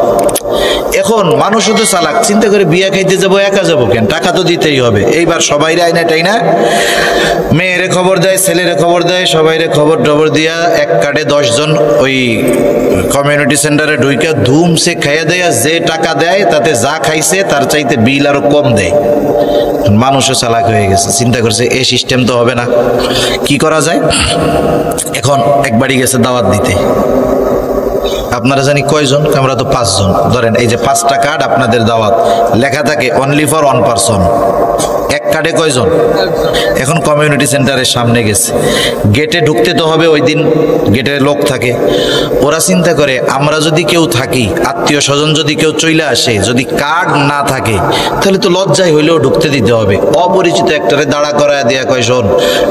Speaker 1: এখন মানুষও তো চালাক, চিন্তা করে বিয়া খাইতে যাবো, একা যাবো কেন, টাকা তো দিতেই হবে। এইবার সবাই আয় না, তাই না? মেয়েরে খবর দেয়, ছেলেরে খবর দেয়, সবাইরে খবর টবর দিয়া এক কার্ডে 10 জন ওই কমিউনিটি সেন্টারে ঢুইকা ধুমসে খাইয়া দেয়। যে টাকা দেয় তাতে যা খাইছে তার চাইতে বিল আরো কম দেয়। মানুষও চালাক হয়ে গেছে, চিন্তা করছে এই সিস্টেম তো হবে না, কি করা যায়। এখন এক বাড়ি গেছে দাওয়াত দিতে, আপনারা জানি কয়জন? আমরা তো 5 জন। ধরেন এই যে 5টা কার্ড আপনাদের দাওয়াত, লেখা থাকে অনলি ফর 1 পারসন। এক কার্ডে কয়জন? এখন কমিউনিটি সেন্টারের সামনে গেছে, গেটে ঢুকতে তো হবে, ওই দিন গেটে লোক থাকে। ওরা চিন্তা করে আমরা যদি কেউ থাকি, আত্মীয় স্বজন যদি কেউ চলে আসে, যদি কার্ড না থাকে তাহলে তো লজ্জায় হইলেও ঢুকতে দিতে হবে। অপরিচিত একটারে দাঁড়া করায় দেয়া, কয় শোন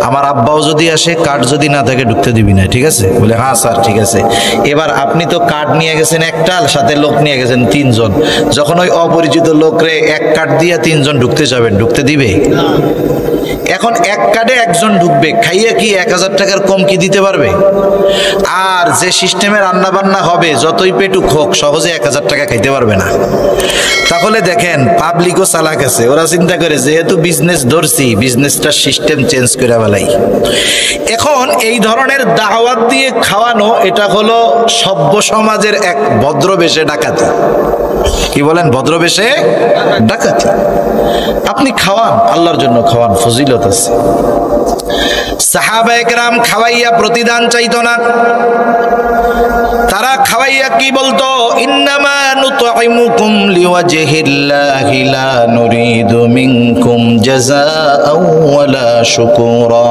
Speaker 1: আমার আব্বাও যদি আসে, কার্ড যদি না থাকে ঢুকতে দিবি না, ঠিক আছে? বলে হ্যাঁ স্যার ঠিক আছে। এবার আপনি তো কার্ড নিয়ে গেছেন একটা, সাথে লোক নিয়ে গেছেন 3 জন। যখন ওই অপরিচিত লোকরে এক কার্ড দিয়া 3 জন ঢুকতে যাবেন, ঢুকতে দিবে? এখন এক কার্ডে একজন ঢুকবে, খাইয়া কি 1000 টাকার কম কি দিতে পারবে? আর যে সিস্টেমে রান্না বান্না হবে, যতই পেটুক হোক, সহজে 1000 টাকা খাইতে পারবে না। তাহলে দেখেন পাবলিকও চালাক আছে, ওরা চিন্তা করে যেহেতু বিজনেস ধরছি, বিজনেসটার সিস্টেম চেঞ্জ করে ফেলাই। এখন এই ধরনের দাওয়াত দিয়ে খাওয়ানো, এটা হলো সভ্য সমাজের এক ভদ্রবেশে ডাকাতি। কি বলেন? ভদ্রবেশে ডাকাতি। আপনি খাওয়ান, আল্লাহর জন্য খাওয়ান, ফজিলত আছে। সাহাবায়ে কেরাম খাওয়াইয়া প্রতিদান চাইতো না, তারা খাওয়াইয়া কি বলতো? ইন্নামা নুতঈমুকুম লিওয়াজহিল্লাহি লা নুরিদু মিনকুম জাযাআও ওয়ালা শুকুরা।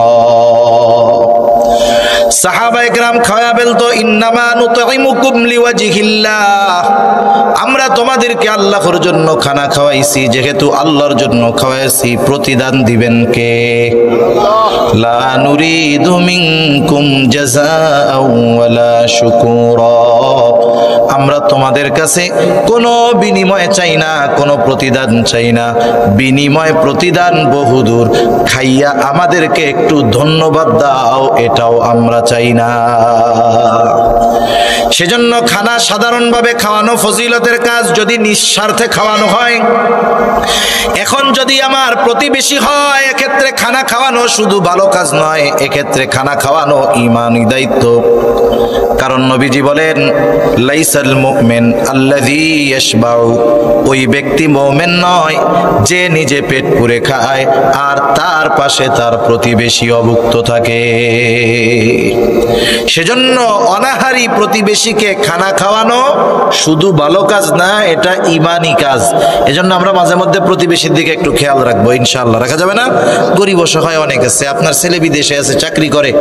Speaker 1: সাহাবায়ে কেরাম খাওয়া বলতো ইন্নামা নুতঈমুকুম লিওয়াজহিল্লাহ, আমরা তোমাদেরকে আল্লাহর জন্য খানা খাওয়াইছি, যেহেতু আল্লাহর জন্য খাওয়াইছি, প্রতিদান দিবেন কে? লা নুরিদু মিনকুম জাযাআও ওয়ালা শুকুরা, আমরা তোমাদের কাছে কোনো বিনিময় চাই না, কোনো প্রতিদান চাই না। বিনিময় প্রতিদান বহুদূর, খাইয়া আমাদেরকে একটু ধন্যবাদ দাও, এটাও আমরা চাই না। সেজন্য খানা সাধারণভাবে খাওয়ানো ফজিলতের কাজ, যদি নিঃস্বার্থে খাওয়ানো হয়। এখন যদি আমার প্রতিবেশী হয়, এক্ষেত্রে খানা খাওয়ানো শুধু ভালো কাজ নয়, এক্ষেত্রে খানা খাওয়ানো ঈমানি দায়িত্ব। কারণ নবীজি বলেন, লাইসাল মুমিন আল্লাযী ইয়াশবাউ, ওই ব্যক্তি মুমিন নয় যে নিজে পেট পুরে খায় আর তার পাশে তার প্রতিবেশী অভুক্ত থাকে। সেজন্য অনাহারী প্রতিবেশীকে খানা খাওয়ানো শুধু ভালো কাজ না, এটা ঈমানি কাজ। এজন্য আমরা মাঝে মধ্যে প্রতিবেশীর দিকে একটু খেয়াল রাখবো, ইনশাআল্লাহ। রাখা যাবে না? গরিব অসহায় অনেক আছে, আপনার ছেলে বিদেশে আছে, চাকরি করে,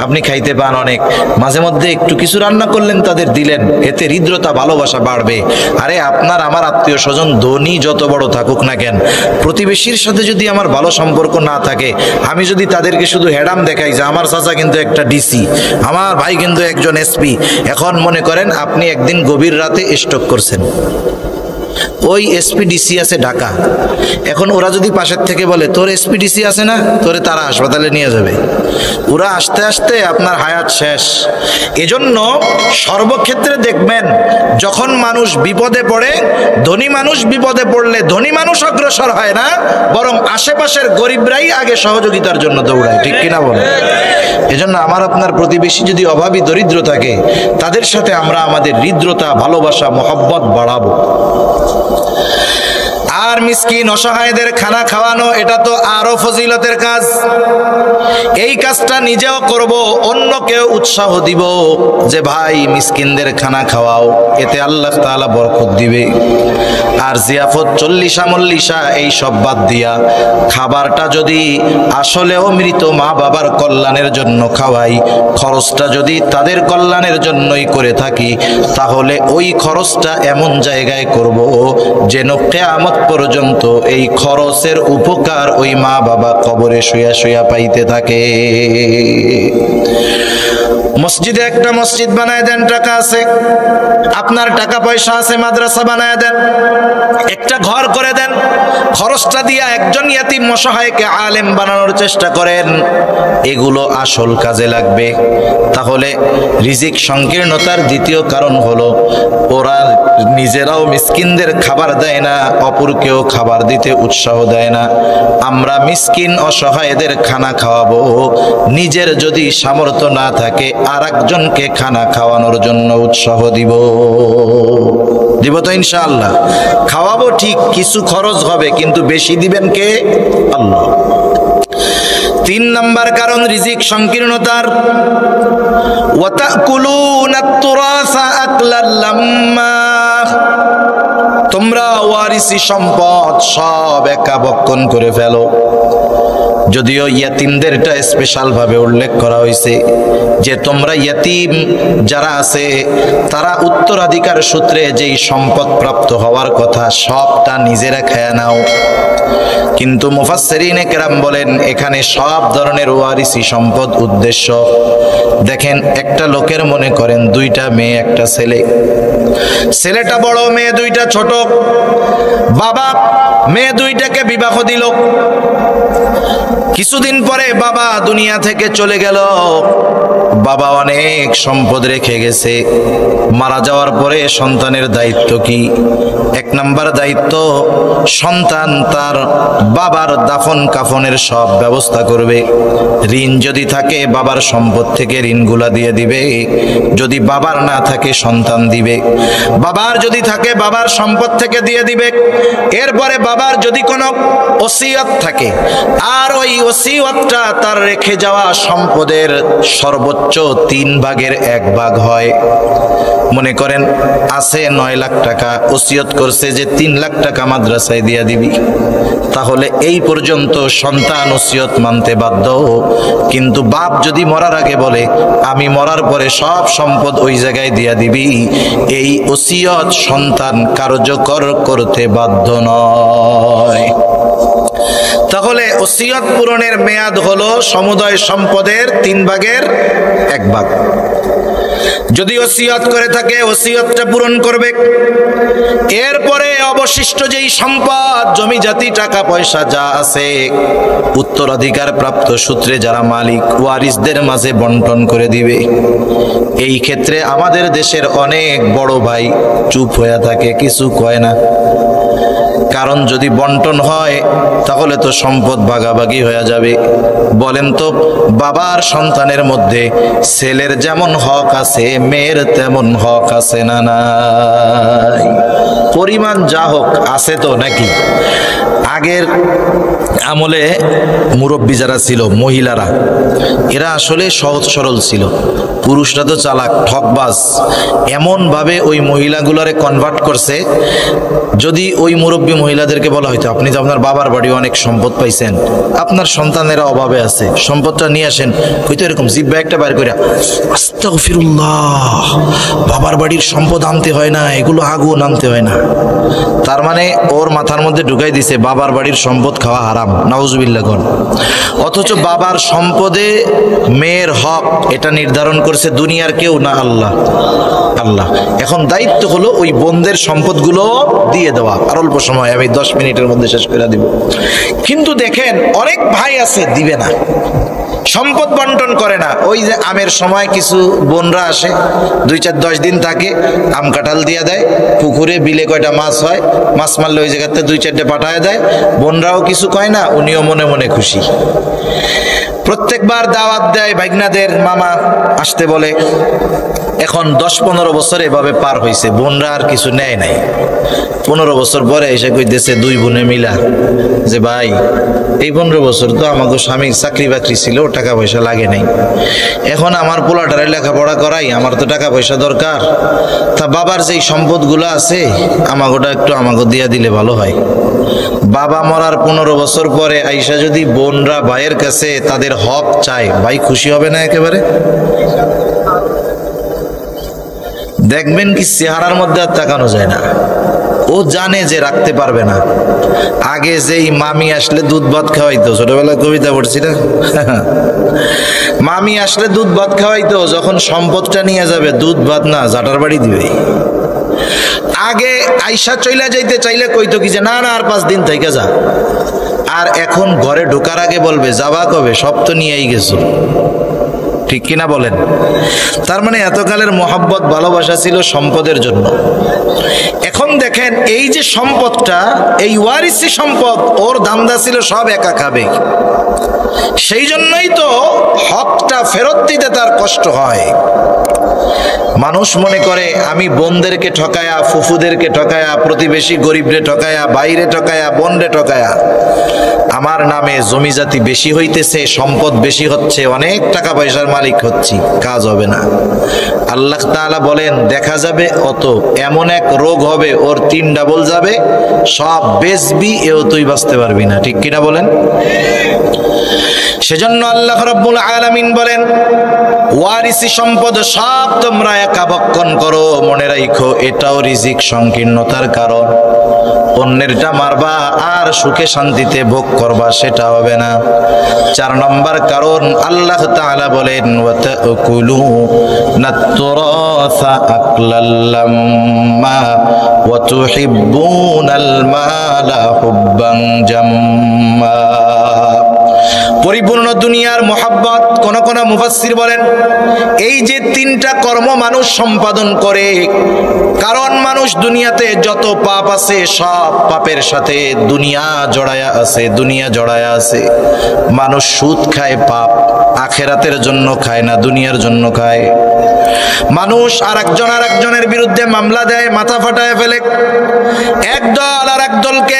Speaker 1: আপনি খাইতে পান অনেক, মাঝে মধ্যে একটু কিছু রান্না করলেন, তাদের দিলেন, এতে হৃদ্রতা ভালোবাসা বাড়বে। আরে আপনার আমার আত্মীয় স্বজন ধনী যত বড় থাকুক না কেন, প্রতিবেশীর সাথে যদি আমার ভালো সম্পর্ক না থাকে, আমি যদি তাদেরকে শুধু হেডাম দেখাই যে আমার চাচা কিন্তু একটা ডিসি, আমার ভাই কিন্তু একজন এসপি। এখন মনে করেন আপনি একদিন গভীর রাতে স্ট্রোক করছেন, ওই এসপিডিসি আছে ঢাকা। এখন ওরা যদি পাশের থেকে বলে তোর এসপিডিসি আছে না, তোরে তারা হাসপাতালে নিয়ে যাবে, ওরা আসতে আসতে আপনার হায়াত শেষ। এজন্য সর্বক্ষেত্রে দেখবেন, যখন মানুষ বিপদে পড়ে, ধনী মানুষ বিপদে পড়লে ধনী মানুষ অগ্রসর হয় না, বরং আশেপাশের গরিবরাই আগে সহযোগিতার জন্য দৌড়ায়। ঠিক কিনা বলেন? এজন্য আমার আপনার প্রতিবেশী যদি অভাবী দরিদ্র থাকে, তাদের সাথে আমরা আমাদের হৃদ্রতা, ভালোবাসা, মহব্বত বাড়াবো। আর মিসকিন অসহায়দের খানা খাওয়ানো, এটা তো আরো ফজিলতের কাজ। এই কাজটা নিজেও করব, অন্যকেও উৎসাহ দিব যে ভাই মিসকিনদের খানা খাওয়াও, এতে আল্লাহ তাআলা বরকত দিবে। আর জিয়াফত, চল্লিশা মল্লিশা এই সব বাদ দিয়া খাবারটা যদি আসলেও মৃত মা বাবার কল্যাণের জন্য খাওয়াই, খরচটা যদি তাদের কল্যাণের জন্যই করে থাকি, তাহলে ওই খরচটা এমন জায়গায় করব যেন কিয়ামত পর্যন্ত এই খরচের উপকার ওই মা বাবা কবরে শুয়া শুয়া পাইতে থাকে। মসজিদে একটা মসজিদ বানায় দেন, টাকা আছে, আপনার টাকা পয়সা আছে, মাদ্রাসা বানায় দেন, একটা ঘর করে দেন, খরচটা দিয়া একজন ইয়াতিম অসহায়কে আলেম বানানোর চেষ্টা করেন, এগুলো আসল কাজে লাগবে। তাহলে রিজিক সংকীর্ণতার দ্বিতীয় কারণ হলো ওরা নিজেরাও মিসকিনদের খাবার দেয় না, অপরকেও খাবার দিতে উৎসাহ দেয় না। আমরা মিসকিন অসহায়দের খানা খাওয়াবো, নিজের যদি সামর্থ্য না থাকে আরেকজনকে খানা খাওয়ানোর জন্য উৎসাহ দিব তো ইনশাআল্লাহ। খাওয়াবো ঠিক, কিছু খরচ হবে, কিন্তু বেশি দিবেন কে? আল্লাহ। 3 নাম্বার কারণ রিজিক সংকীর্ণতার, ওয়াতাকুলুনাত তুরাসা আকলাল লাম্মা, তোমরা ওয়ারিসি সম্পদ সব একা ভক্ষণ করে ফেলো। যদিও ইয়াতিমদেরটা স্পেশাল ভাবে উল্লেখ করা হয়েছে যে তোমরা ইয়াতিম যারা আছে তারা উত্তরাধিকার সূত্রে যেই সম্পদ প্রাপ্ত হওয়ার কথা সবটা নিজেরা খেয়ে নাও। কিন্তু মুফাসসিরিনে কেরাম বলেন এখানে সব ধরনের ওয়ারিসি সম্পদ উদ্দেশ্য। দেখেন, একটা লোকের মনে করেন 2টা মেয়ে, একটা ছেলে, ছেলেটা বড়, মেয়ে 2টা ছোট। বাবা মেয়ে 2টাকে বিবাহ দিল। কিছুদিন পরে বাবা দুনিয়া থেকে চলে গেল। বাবা অনেক সম্পদ রেখে গেছে। মারা যাওয়ার পরে সন্তানের দায়িত্ব কি? 1 নাম্বার দায়িত্ব, সন্তান তার বাবার দাফন কাফনের সব ব্যবস্থা করবে। ঋণ যদি থাকে বাবার সম্পদ থেকে ঋণগুলা দিয়ে দিবে, যদি বাবার না থাকে সন্তান দিবে। বাবার যদি থাকে বাবার সম্পদ থেকে দিয়ে দিবে। এরপরে বাবার যদি কোনো ওসিয়ত থাকে আর ওই ওসিয়তটা তার রেখে যাওয়া সম্পদের সর্বোচ্চ 3 ভাগের 1 ভাগ হয়। মনে করেন আছে 9 লাখ টাকা, ওসিয়ত করছে যে 3 লাখ টাকা মাদ্রাসায় দিয়া দিবি, তাহলে এই পর্যন্ত সন্তান ওসিয়ত মানতে বাধ্য। কিন্তু বাপ যদি মরার আগে বলে আমি মরার পরে সব সম্পদ ওই জায়গায় দিয়া দিবি, এই ওসিয়ত সন্তান কার্যকর করতে বাধ্য নয়। তাহলে ওসিয়ত পূরণের মেয়াদ হলো সমুদয় সম্পদের 3 ভাগের 1 ভাগ। যদি ওসিয়ত করে থাকে ওসিয়তটা পূরণ করবে। এরপরে অবশিষ্ট যেই সম্পদ জমি জাতি টাকা পয়সা যা আছে উত্তরাধিকার প্রাপ্ত সূত্রে যারা মালিক ওয়ারিসদের মাঝে বন্টন করে দিবে। এই ক্ষেত্রে আমাদের দেশের অনেক বড় ভাই চুপ হয়ে থাকে, কিছু কয় না। কারণ যদি বন্টন হয় তাহলে তো সম্পদ ভাগাভাগি হয়ে যাবে। বলেন তো, বাবার সন্তানের মধ্যে ছেলের যেমন হক আছে মেয়ের তেমন হক আছে না নাই? পরিমাণ যা হোক আছে তো নাকি? আগের আমলে মুরব্বী যারা ছিল মহিলারা, এরা আসলে সহজ সরল ছিল। পুরুষরা তো চালাক ঠকবাজ, এমন ভাবে ওই মহিলাগুলারে কনভার্ট করছে। যদি ওই মুরব্বী মহিলাদেরকে বলা হয়তো আপনি তো আপনার বাবার বাড়ি অনেক সম্পদ পাইছেন, আপনার সন্তানেরা অভাবে আছে, সম্পদটা নিয়ে আসেন, হয়তো এরকম জিব্বা একটা বাইর করে আস্তাগফিরুল্লাহ, বাবার বাড়ির সম্পদ আনতে হয় না, এগুলো আগুন আনতে হয় না। তার মানে ওর মাথার মধ্যে ঢুকাই দিছে বাবার বাড়ির সম্পদ খাওয়া হারাম, নাউজুবিল্লাহ কোন। অথচ বাবার সম্পদে মেয়ের হক এটা নির্ধারণ করছে দুনিয়ার কেউ না, আল্লাহ। আল্লাহ এখন দায়িত্ব হলো ওই বোনদের সম্পদগুলো দিয়ে দেওয়া। আর অল্প সময়, আমি 10 মিনিটের মধ্যে শেষ করে দিব। কিন্তু দেখেন অনেক ভাই আছে দিবে না, সম্পদ বন্টন করে না। ওই যে আমের সময় কিছু বোনরা আসে, 2-4-10 দিন থাকে, আম কাঁঠাল দিয়ে দেয়, পুকুরে বিলে কয়টা মাছ হয়, মাছ মারলে ওই জায়গাতে 2-4টে পাঠায় দেয়। বোনরাও কিছু কয় না, উনিও মনে মনে খুশি। প্রত্যেকবার দাওয়াত দেয় ভাগনাদের, মামা আসতে বলে। এখন 10-15 বছর এভাবে পার হয়েছে, বোনরা আর কিছু নেয় নাই। 15 বছর পরে এসে কইতেছে দুই বোনে মিলা যে ভাই এই 15 বছর তো আমাকে স্বামীর চাকরি বাকরি ছিল, টাকা পয়সা লাগে নাই, এখন আমার পোলাটারে লেখাপড়া করাই, আমার তো টাকা পয়সা দরকার। তা বাবার যেই সম্পদগুলো আছে আমাগোটা একটু আমাকে দিয়া দিলে ভালো হয়। বাবা মরার 15 বছর পরে আইসা যদি বোনরা ভাইয়ের কাছে তাদের হক চায়, ভাই খুশি হবে না একেবারে? দেখবেন কি চেহারার মধ্যে আর তাকানো যায় না। ও জানে যে রাখতে পারবে না। আগে যেই মামি আসলে দুধ ভাত খাওয়াইতো, ছোটবেলায় কবিতা পড়ছি না, মামি আসলে দুধ ভাত খাওয়াইতো, যখন সম্পদটা নিয়ে যাবে দুধ ভাত না জাটার বাড়ি দিবে। আগে আইসা চইলা যাইতে চাইলে কইতো কি যে না না আর 5 দিন থেকে যা। আর এখন ঘরে ঢোকার আগে বলবে যাবা কবে, সব তো নিয়েই গেছো। ঠিক কিনা বলেন? তার মানে এতকালের মহব্বত ভালোবাসা ছিল সম্পদের জন্য। এখন দেখেন এই যে সম্পদটা, এই ওয়ারিসি সম্পদ, ওর ধান্দা ছিল সব একা খাবে। সেই জন্যই তো হকটা ফেরত দিতে তার কষ্ট হয়। মানুষ মনে করে আমি বোনদেরকে ঠকায়া, ফুফুদেরকে ঠকায়া, প্রতিবেশী গরিবরে ঠকায়া, বাইরে ঠকায়া, বোনরে ঠকায়া আমার নামে জমি জাতি বেশি হইতেছে, সম্পদ বেশি হচ্ছে, অনেক টাকা পয়সার মালিক হচ্ছি, কাজ হবে না। আল্লাহ তাআলা বলেন দেখা যাবে অত, এমন এক রোগ হবে ওর 3 ডাবল যাবে, সব বেচবি এও তুই বাঁচতে পারবি না। ঠিক কিনা বলেন? সেজন্য আল্লাহ রাব্বুল আলামিন বলেন ওয়ারিসি সম্পদ সব তোমরা একা ভক্ষণ করো, মনে রাখো এটাও রিজিক সংকীর্ণতার কারণ। অন্যেরটা মারবা আর সুখে শান্তিতে ভোগ করবা, সেটা হবে না। 4 নম্বর কারণ আল্লাহ তাআলা বলেন ওয়াতাকুলুনাত তুরাসা আকলাল লাম্মা ওয়া তুহিব্বুনাল মালা হুব্বান জাম্মা। পরিপূর্ণ দুনিয়ার মোহাব্বত। কোন কোন মুফাসসির বলেন এই যে 3টা কর্ম মানুষ সম্পাদন করে, কারণ মানুষ দুনিয়াতে যত পাপ আছে সব পাপের সাথে দুনিয়া জড়ায়া আছে, দুনিয়া জড়ায়া আছে। মানুষ সুদ খায় পাপ, আখেরাতের জন্য খায় না, দুনিয়ার জন্য খায়। মানুষ আরেকজনের বিরুদ্ধে মামলা দেয়, মাথা ফাটায় ফেলে। একদল আর একদলকে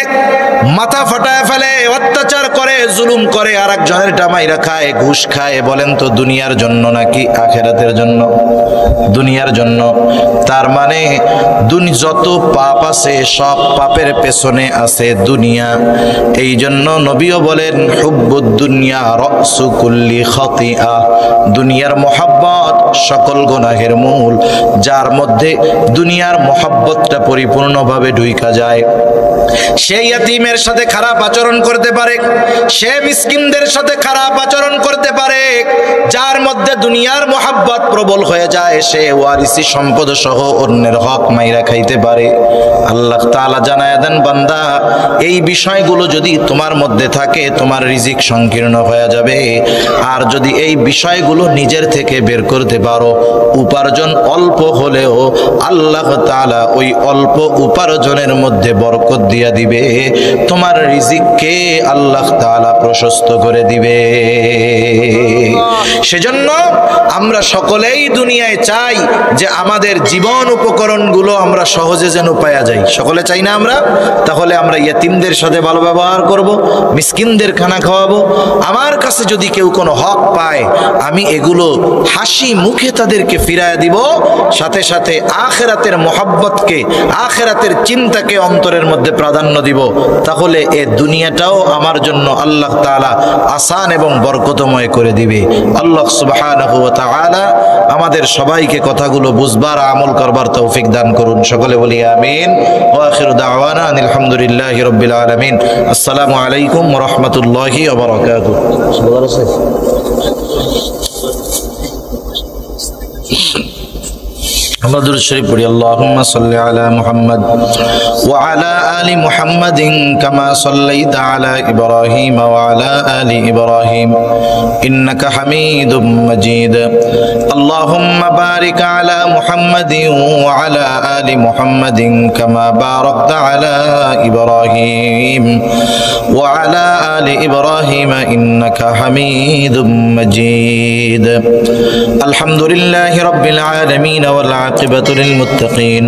Speaker 1: মাথা ফাটায় ফেলে, অত্যাচার করে, জুলুম করে, আরেকজনের টামাইরা খায়, ঘুষ খায়। বলেন তো দুনিয়ার জন্য নাকি আখেরাতের জন্য? দুনিয়ার জন্য। তার মানে যত পাপ আছে সব পাপের পেছনে আছে দুনিয়া। এই জন্য নবীও বলেন হুব্বুদ দুনিয়া রাসু কুল্লি খাতিআ, দুনিয়ার মোহাব্বত সকল গুনাহের মূল, যার মধ্যে দুনিয়ার মহব্বতটা পরিপূর্ণভাবে ঢুইকা যায়। সে ইয়তীমের সাথে খারাপ আচরণ করতে পারে, সে মিসকিনদের সাথে খারাপ আচরণ করতে পারে, যার মধ্যে দুনিয়ার মহব্বত প্রবল হয়ে যায়, সে ওয়ারিসি সম্পদ সহ অন্যের হক মাইরা খাইতে পারে। আল্লাহ তাআলা জানায় দেন, বান্দা এই বিষয়গুলো যদি তোমার মধ্যে থাকে তোমার রিজিক সংকীর্ণ হয়ে যাবে। আর যদি এই বিষয়গুলো নিজের থেকে বের করতে পারো, উপার্জন অল্প হলেও আল্লাহ তাআলা ওই অল্প উপার্জনের মধ্যে বরকত দিয়া দিবে, তোমার রিজিককে আল্লাহ তাআলা প্রশস্ত করে দিবে। সেজন্য আমরা সকলেই দুনিয়ায় চাই যে আমাদের জীবন উপকরণগুলো আমরা সহজে যেন পাওয়া যায়। সকলে চাই না আমরা? তাহলে আমরা ইয়তীমদের সাথে ভালো ব্যবহার করব, মিসকিনদের খানা খাওয়াবো। আমার কাছে যদি কেউ কোনো হক পায়, আমি এগুলো হাসি মুখে তাদেরকে ফিরায় দিব, সাথে সাথে আখিরাতের মহব্বতকে, আখিরাতের চিন্তাকে অন্তরের মধ্যে প্রাধান্য দিব। তাহলে এ দুনিয়াটাও আমার জন্য আল্লাহ তাআলা আসান এবং বরকতময় করে দিবে। আল্লাহ সুবহানাহু ওয়া তাআলা আমাদের সবাইকে কথাগুলো বুঝবার, আমল করবার তৌফিক দান করুন। সকলে বলি আমিন। ওয়া আখিরু দাওয়ানা আলহামদুলিল্লাহি রাব্বিল আলামিন। আসসালামু আলাইকুম ওয়া রাহমাতুল্লাহি ওয়া বারাকাতুহু। আমরা দুরূদ শরীফ পড়ি। আল্লাহুম্মা সাল্লি আলা মুহাম্মাদ ওয়া আলা আলি মুহাম্মাদিন কামা সাল্লাইতা আলা ইব্রাহিম ওয়া আলা আলি ইব্রাহিম ইন্নাকা হামিদুম মাজিদ। আল্লাহুম্মা বারিক আলা মুহাম্মাদিন ওয়া আলা আলি মুহাম্মাদিন কামা বারাকতা আলা ইব্রাহিম ওয়া আলা আলি ইব্রাহিম ইন্নাকা হামিদুম মাজিদ। আলহামদুলিল্লাহি রাব্বিল আলামিন ওয়াল عاقبة للمتقين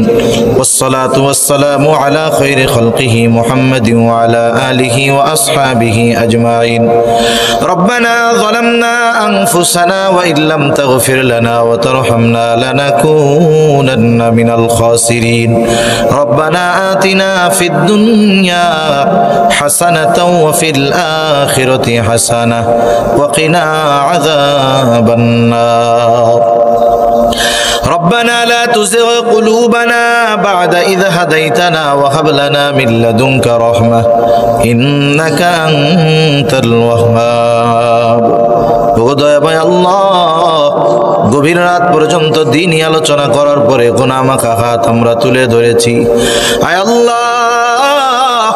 Speaker 1: والصلاة والسلام على خير خلقه محمد وعلى آله وأصحابه أجمعين. ربنا ظلمنا أنفسنا وإن لم تغفر لنا وترحمنا لنكونن من الخاسرين. ربنا آتنا في الدنيا حسنة وفي الآخرة حسنة وقنا عذاب النار. ربنا لا تزغ قلوبنا بعد إذ هديتنا وهب لنا من لدنك رحمة إنك أنت الوهاب. দয়াময় আল্লাহ, গভীর রাত পর্যন্ত দ্বীনি আলোচনা করার পরে গুনাহ মাখা হাত আমরা তুলে ধরেছি। আয় আল্লাহ,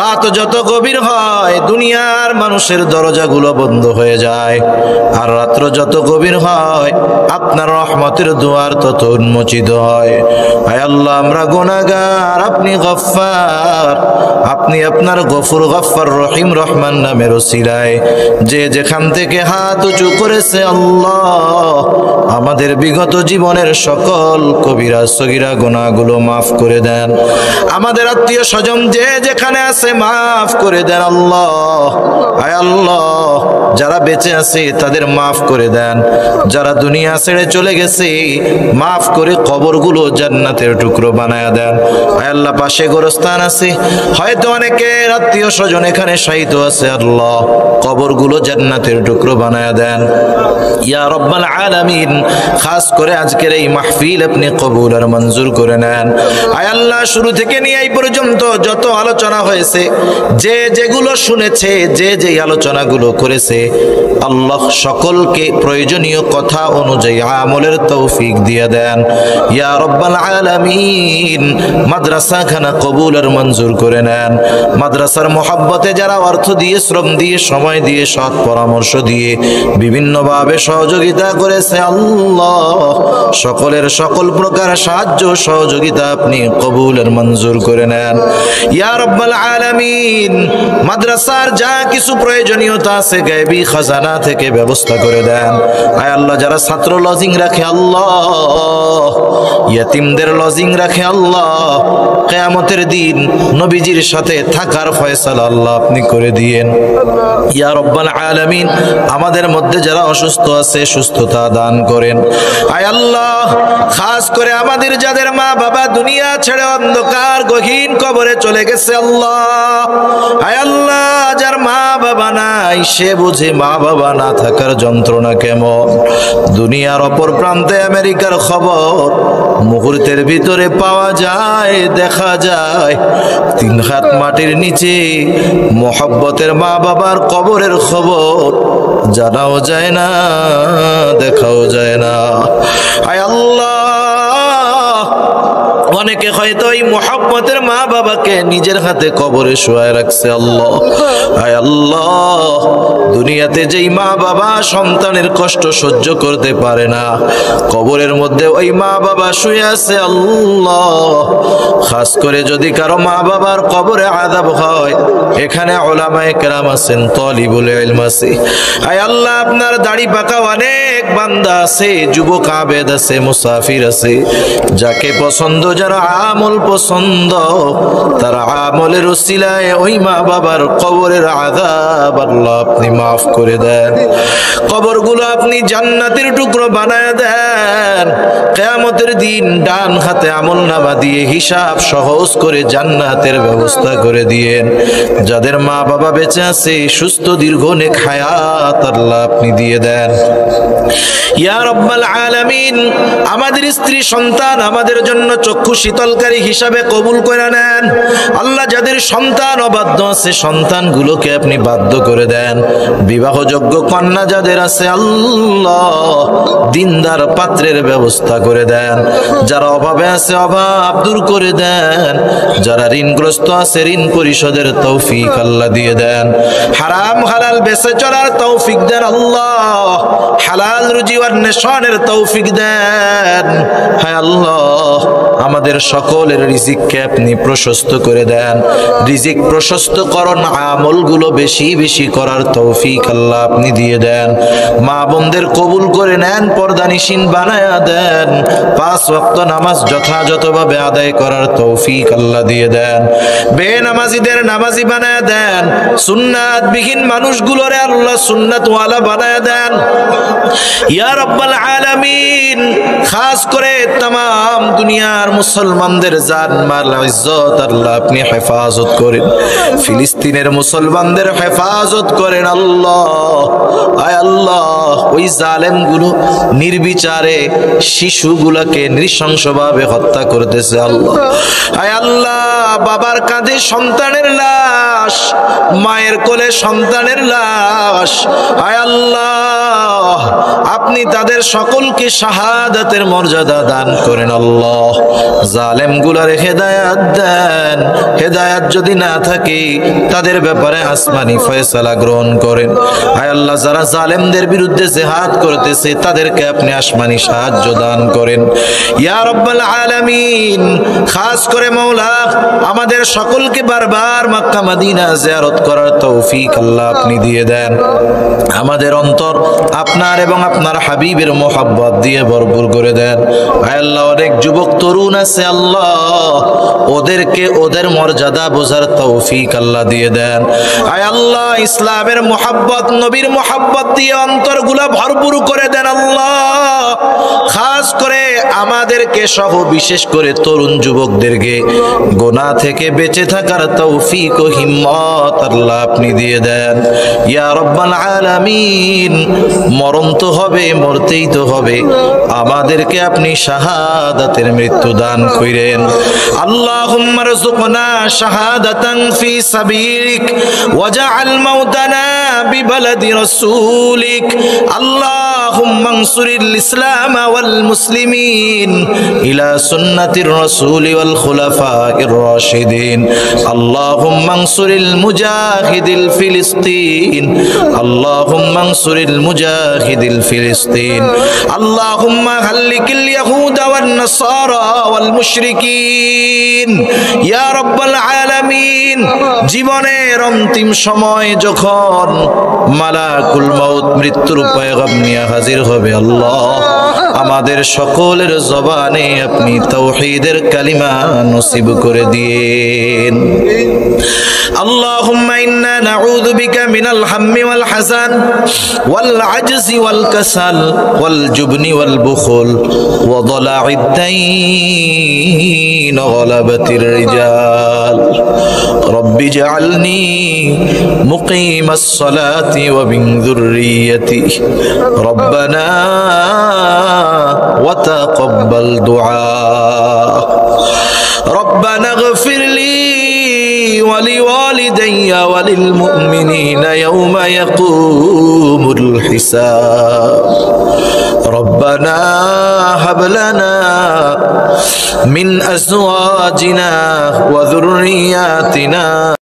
Speaker 1: রাত যত গভীর হয় দুনিয়ার মানুষের দরজাগুলো বন্ধ হয়ে যায়, আর রাত্র যত গভীর হয় আপনার রহমতের দুয়ার তত উন্মোচিত হয়। আয় আল্লাহ, আমরা গুনাহগার, আপনি গফফার, আপনি আপনার গফুর গফফার রহিম রহমান নামের ওসিলায় যে যেখান থেকে হাত উঁচু করেছে আল্লাহ আমাদের বিগত জীবনের সকল কবিরা সগীরা গুনাহগুলো মাফ করে দেন। আমাদের আত্মীয় স্বজন যে যেখানে আছে মাফ করে দেন আল্লাহ। আয় আল্লাহ, যারা বেঁচে আছে তাদের মাফ করে দেন, যারা দুনিয়া ছেড়ে চলে গেছে মাফ করে কবরগুলো জান্নাতের টুকরো বানায়া দেন। আয় আল্লাহ, পাশে গোরস্থান আছে, হয়তো অনেকের আত্মীয় স্বজন এখানে শায়িত আছে, আল্লাহ কবরগুলো জান্নাতের টুকরো বানায়া দেন ইয়া রব্বাল আলামিন। খাস করে আজকের এই মাহফিল আপনি কবুল আর মঞ্জুর করে নেন। আয় আল্লাহ, শুরু থেকে নিয়ে এই পর্যন্ত যত আলোচনা হয়েছে, যে যেগুলো শুনেছে, যে যে আলোচনাগুলো করেছে, আল্লাহ সকলকে প্রয়োজনীয় কথা অনুযায়ী আমলের তৌফিক দিয়ে দেন ইয়া রব্বাল আলামিন। মাদ্রাসা খানা কবুল আর মঞ্জুর করে নেন। মাদ্রাসার মহব্বতে যারা অর্থ দিয়ে, শ্রম দিয়ে, সময় দিয়ে, সৎ পরামর্শ দিয়ে বিভিন্নভাবে সহযোগিতা করেছে আল্লাহ, সকলের সকল প্রকার সাহায্য সহযোগিতা আপনি কবুল আর মঞ্জুর করে নেন ইয়া রব্বাল আলামিন। মাদ্রাসার যা কিছু প্রয়োজনীয়তা আছে গায়বী খাজানা থেকে ব্যবস্থা করে দেন। আয় আল্লাহ, যারা ছাত্র লজিং রাখে আল্লাহ, ইয়তীমদের লজিং রাখে আল্লাহ, কিয়ামতের দিন নবীজির সাথে থাকার ফয়সালা আল্লাহ আপনি করে দিয়েন ইয়া রব্বাল আলামিন। আমাদের মধ্যে যারা অসুস্থ আছে সুস্থতা দান করেন। আয় আল্লাহ, খাস করে আমাদের যাদের মা বাবা দুনিয়া ছেড়ে অন্ধকার গহীন কবরে চলে গেছে আল্লাহ, হায় আল্লাহ, যার মা বাবা নাই সে বুঝে মা বাবা না থাকার যন্ত্রণা কেমন। দুনিয়ার অপর প্রান্তে আমেরিকার খবর মুহূর্তের ভিতরে পাওয়া যায়, দেখা যায়। 3 হাত মাটির নিচে মোহাব্বতের মা বাবার কবরের খবর জানাও যায় না, দেখাও যায় না। হায় আল্লাহ, অনেকে হয়তো এই মোহাব্বতের মা বাবাকে নিজের হাতে কবরে শোয়ায় রাখছে। আল্লাহ, হায় আল্লাহ, দুনিয়াতে যেই মা বাবা সন্তানের কষ্ট সহ্য করতে পারে না, কবরের মধ্যে ওই মা বাবা শুয়ে আছে। আল্লাহ, খাস করে যদি কারো মা বাবার কবরে আযাব হয়, এখানে উলামায়ে কেরাম আছেন, তালিবুল ইলম আছে। হায় আল্লাহ, আপনার দাড়ি পাকা অনেক বান্দা আছে, যুবক আবেদ আছে, মুসাফির আছে, যাকে পছন্দ, যারা আমল পছন্দ, তারা আমলের উসিলায় ওই মা বাবার কবরের আযাব আল্লাহ আপনি মাফ করে দেন। কবরগুলো আপনি জান্নাতের টুকরো বানায় দেন। কিয়ামতের দিন ডান হাতে আমলনামা দিয়ে হিসাব সহজ করে জান্নাতের ব্যবস্থা করে দিয়েন। যাদের মা বাবা বেঁচে আছে, সুস্থ দীর্ঘ নেক হায়াত আল্লাহ আপনি দিয়ে দেন। ইয়া রাব্বাল আলামিন, আমাদের স্ত্রী সন্তান আমাদের জন্য চক্ষু শীতলকারী হিসাবে কবুল করে নেন। আল্লাহ, যাদের সন্তান অবাধ্য আছে, সন্তানগুলোকে আপনি বাধ্য করে দেন। বিবাহযোগ্য কন্যা যাদের আছে, আল্লাহ দিনদার পাত্রের ব্যবস্থা করে দেন। যারা অভাবে আছে, অভাব দূর করে দেন। যারা ঋণগ্রস্ত আছে, ঋণ পরিশোধের তৌফিক আল্লাহ দিয়ে দেন। হারাম হালাল বেঁচে চলার তৌফিক দেন আল্লাহ। হালাল রুজি অন্বেষণের তৌফিক দেন। হায় আল্লাহ, আমাদের সকলের রিজিককে আপনি প্রশস্ত করে দেন। রিজিক প্রশস্তকরণ আমলগুলো বেশি বেশি করার তৌফিক আল্লাহ আপনি দিয়ে দেন। মা বোনদের কবুল করে নেন, পর্দানিশীন বানায়া দেন। 5 ওয়াক্ত নামাজ যথাযথভাবে আদায় করার তৌফিক আল্লাহ দিয়ে দেন। বেনামাজিদের নামাজি বানায়া দেন। সুন্নাতবিহীন মানুষগুলোরে আল্লাহ সুন্নাতওয়ালা বানায়া দেন। ইয়া রাব্বাল আলামিন, খাস করে तमाम দুনিয়ার মুসলমানদের জান মাল ইজ্জত আল্লাহ আপনি হেফাজত করেন। ফিলিস্তিনের মুসলমানদের হেফাজত করেন আল্লাহ। আয় আল্লাহ, ওই জালেমগুলো নির্বিচারে শিশুগুলোকে নৃশংসভাবে হত্যা করতেছে আল্লাহ। আয় আল্লাহ, বাবার কাঁধে সন্তানের লাশ, মায়ের কোলে সন্তানের লাশ। আয় আল্লাহ, আপনি তাদের সকলকে শাহাদাতের মর্যাদা দান করেন আল্লাহ। জালেমগুলোর হেদায়েত দেন। হেদায়েত যদি না থাকে, তাদের ব্যাপারে আসমানি ফয়সালা গ্রহণ করেন। আয় আল্লাহ, যারা জালেমদের বিরুদ্ধে জিহাদ করতেছে, তাদেরকে আপনি আসমানি সাহায্য দান করেন। ইয়া রাব্বাল আলামিন, খাস করে মাওলা, আমাদের সকলকে বারবার মক্কা মদিনা জিয়ারত করার তৌফিক আল্লাহ আপনি দিয়ে দেন। আমাদের অন্তর আপনার এবং আপনার হাবিবের মোহাব্বত দিয়ে ভরপুর করে দেন। আয় আল্লাহ, অনেক যুবক তরুণ আছে আল্লাহ, ওদেরকে ওদের মর্যাদা বোঝার তৌফিক আল্লাহ দিয়ে দেন। আয় আল্লাহ, ইসলামের মোহাব্বত, নবীর মোহাব্বত দিয়ে অন্তরগুলা ভরপুর করে দেন আল্লাহ। খাস করে আমাদেরকে সহ বিশেষ করে তরুণ যুবকদেরকে গুনাহ থেকে বেঁচে থাকার তৌফিক ও হিম্মত আল্লাহ আপনি দিয়ে দেন। ইয়া রাব্বাল আলামিন, মরণ তো হবে, মরতেই তো হবে, আমাদেরকে আপনি শাহাদাতের মৃত্যু দান করেন। আল্লাহুম্মা রযুকনা শাহাদাতান ফি সাবিলিক ওয়াজআল মাউতানা বিবালাদি রাসূলিক। আল্লাহুম্মা আনসুরিল ইসলাম ওয়াল মুসলিমিন ইলা সুন্নাতির রাসূল ওয়াল খুলাফাইর রাশিদিন। আল্লাহুম্মা আনসুরিল মুজাহিদিল ফিলিস্তিন। আল্লাহুম্মা আনসুরিল মুজাহিদিল ফিলিস্তিন। আল্লাহুম্মা হাল্লিকিল ইয়াহুদা ওয়ান নাসারা ওয়াল মুশরিকিন। ইয়া রাব্বাল আলামিন, জীবনের অন্তিম সময় যখন মালাকুল মউত মৃত্যুর পয়গাম নিয়ে হাজির হবে আল্লাহ, আমাদের সকলের জবানে আপনি তাওহীদের কালিমা নসিব করে দিয়েন। اللهم إنا نعوذ بك من الهم والحزن والعجز والكسل والجبن والبخل وضلع الدين وغلبة الرجال رب اجعلني مقيم الصلاة ومن ذريتي ربنا وتقبل دعاء ربنا اغفر لي ولوالدي وللمؤمنين يوم يقوم الحساب ربنا هب لنا من أزواجنا وذرياتنا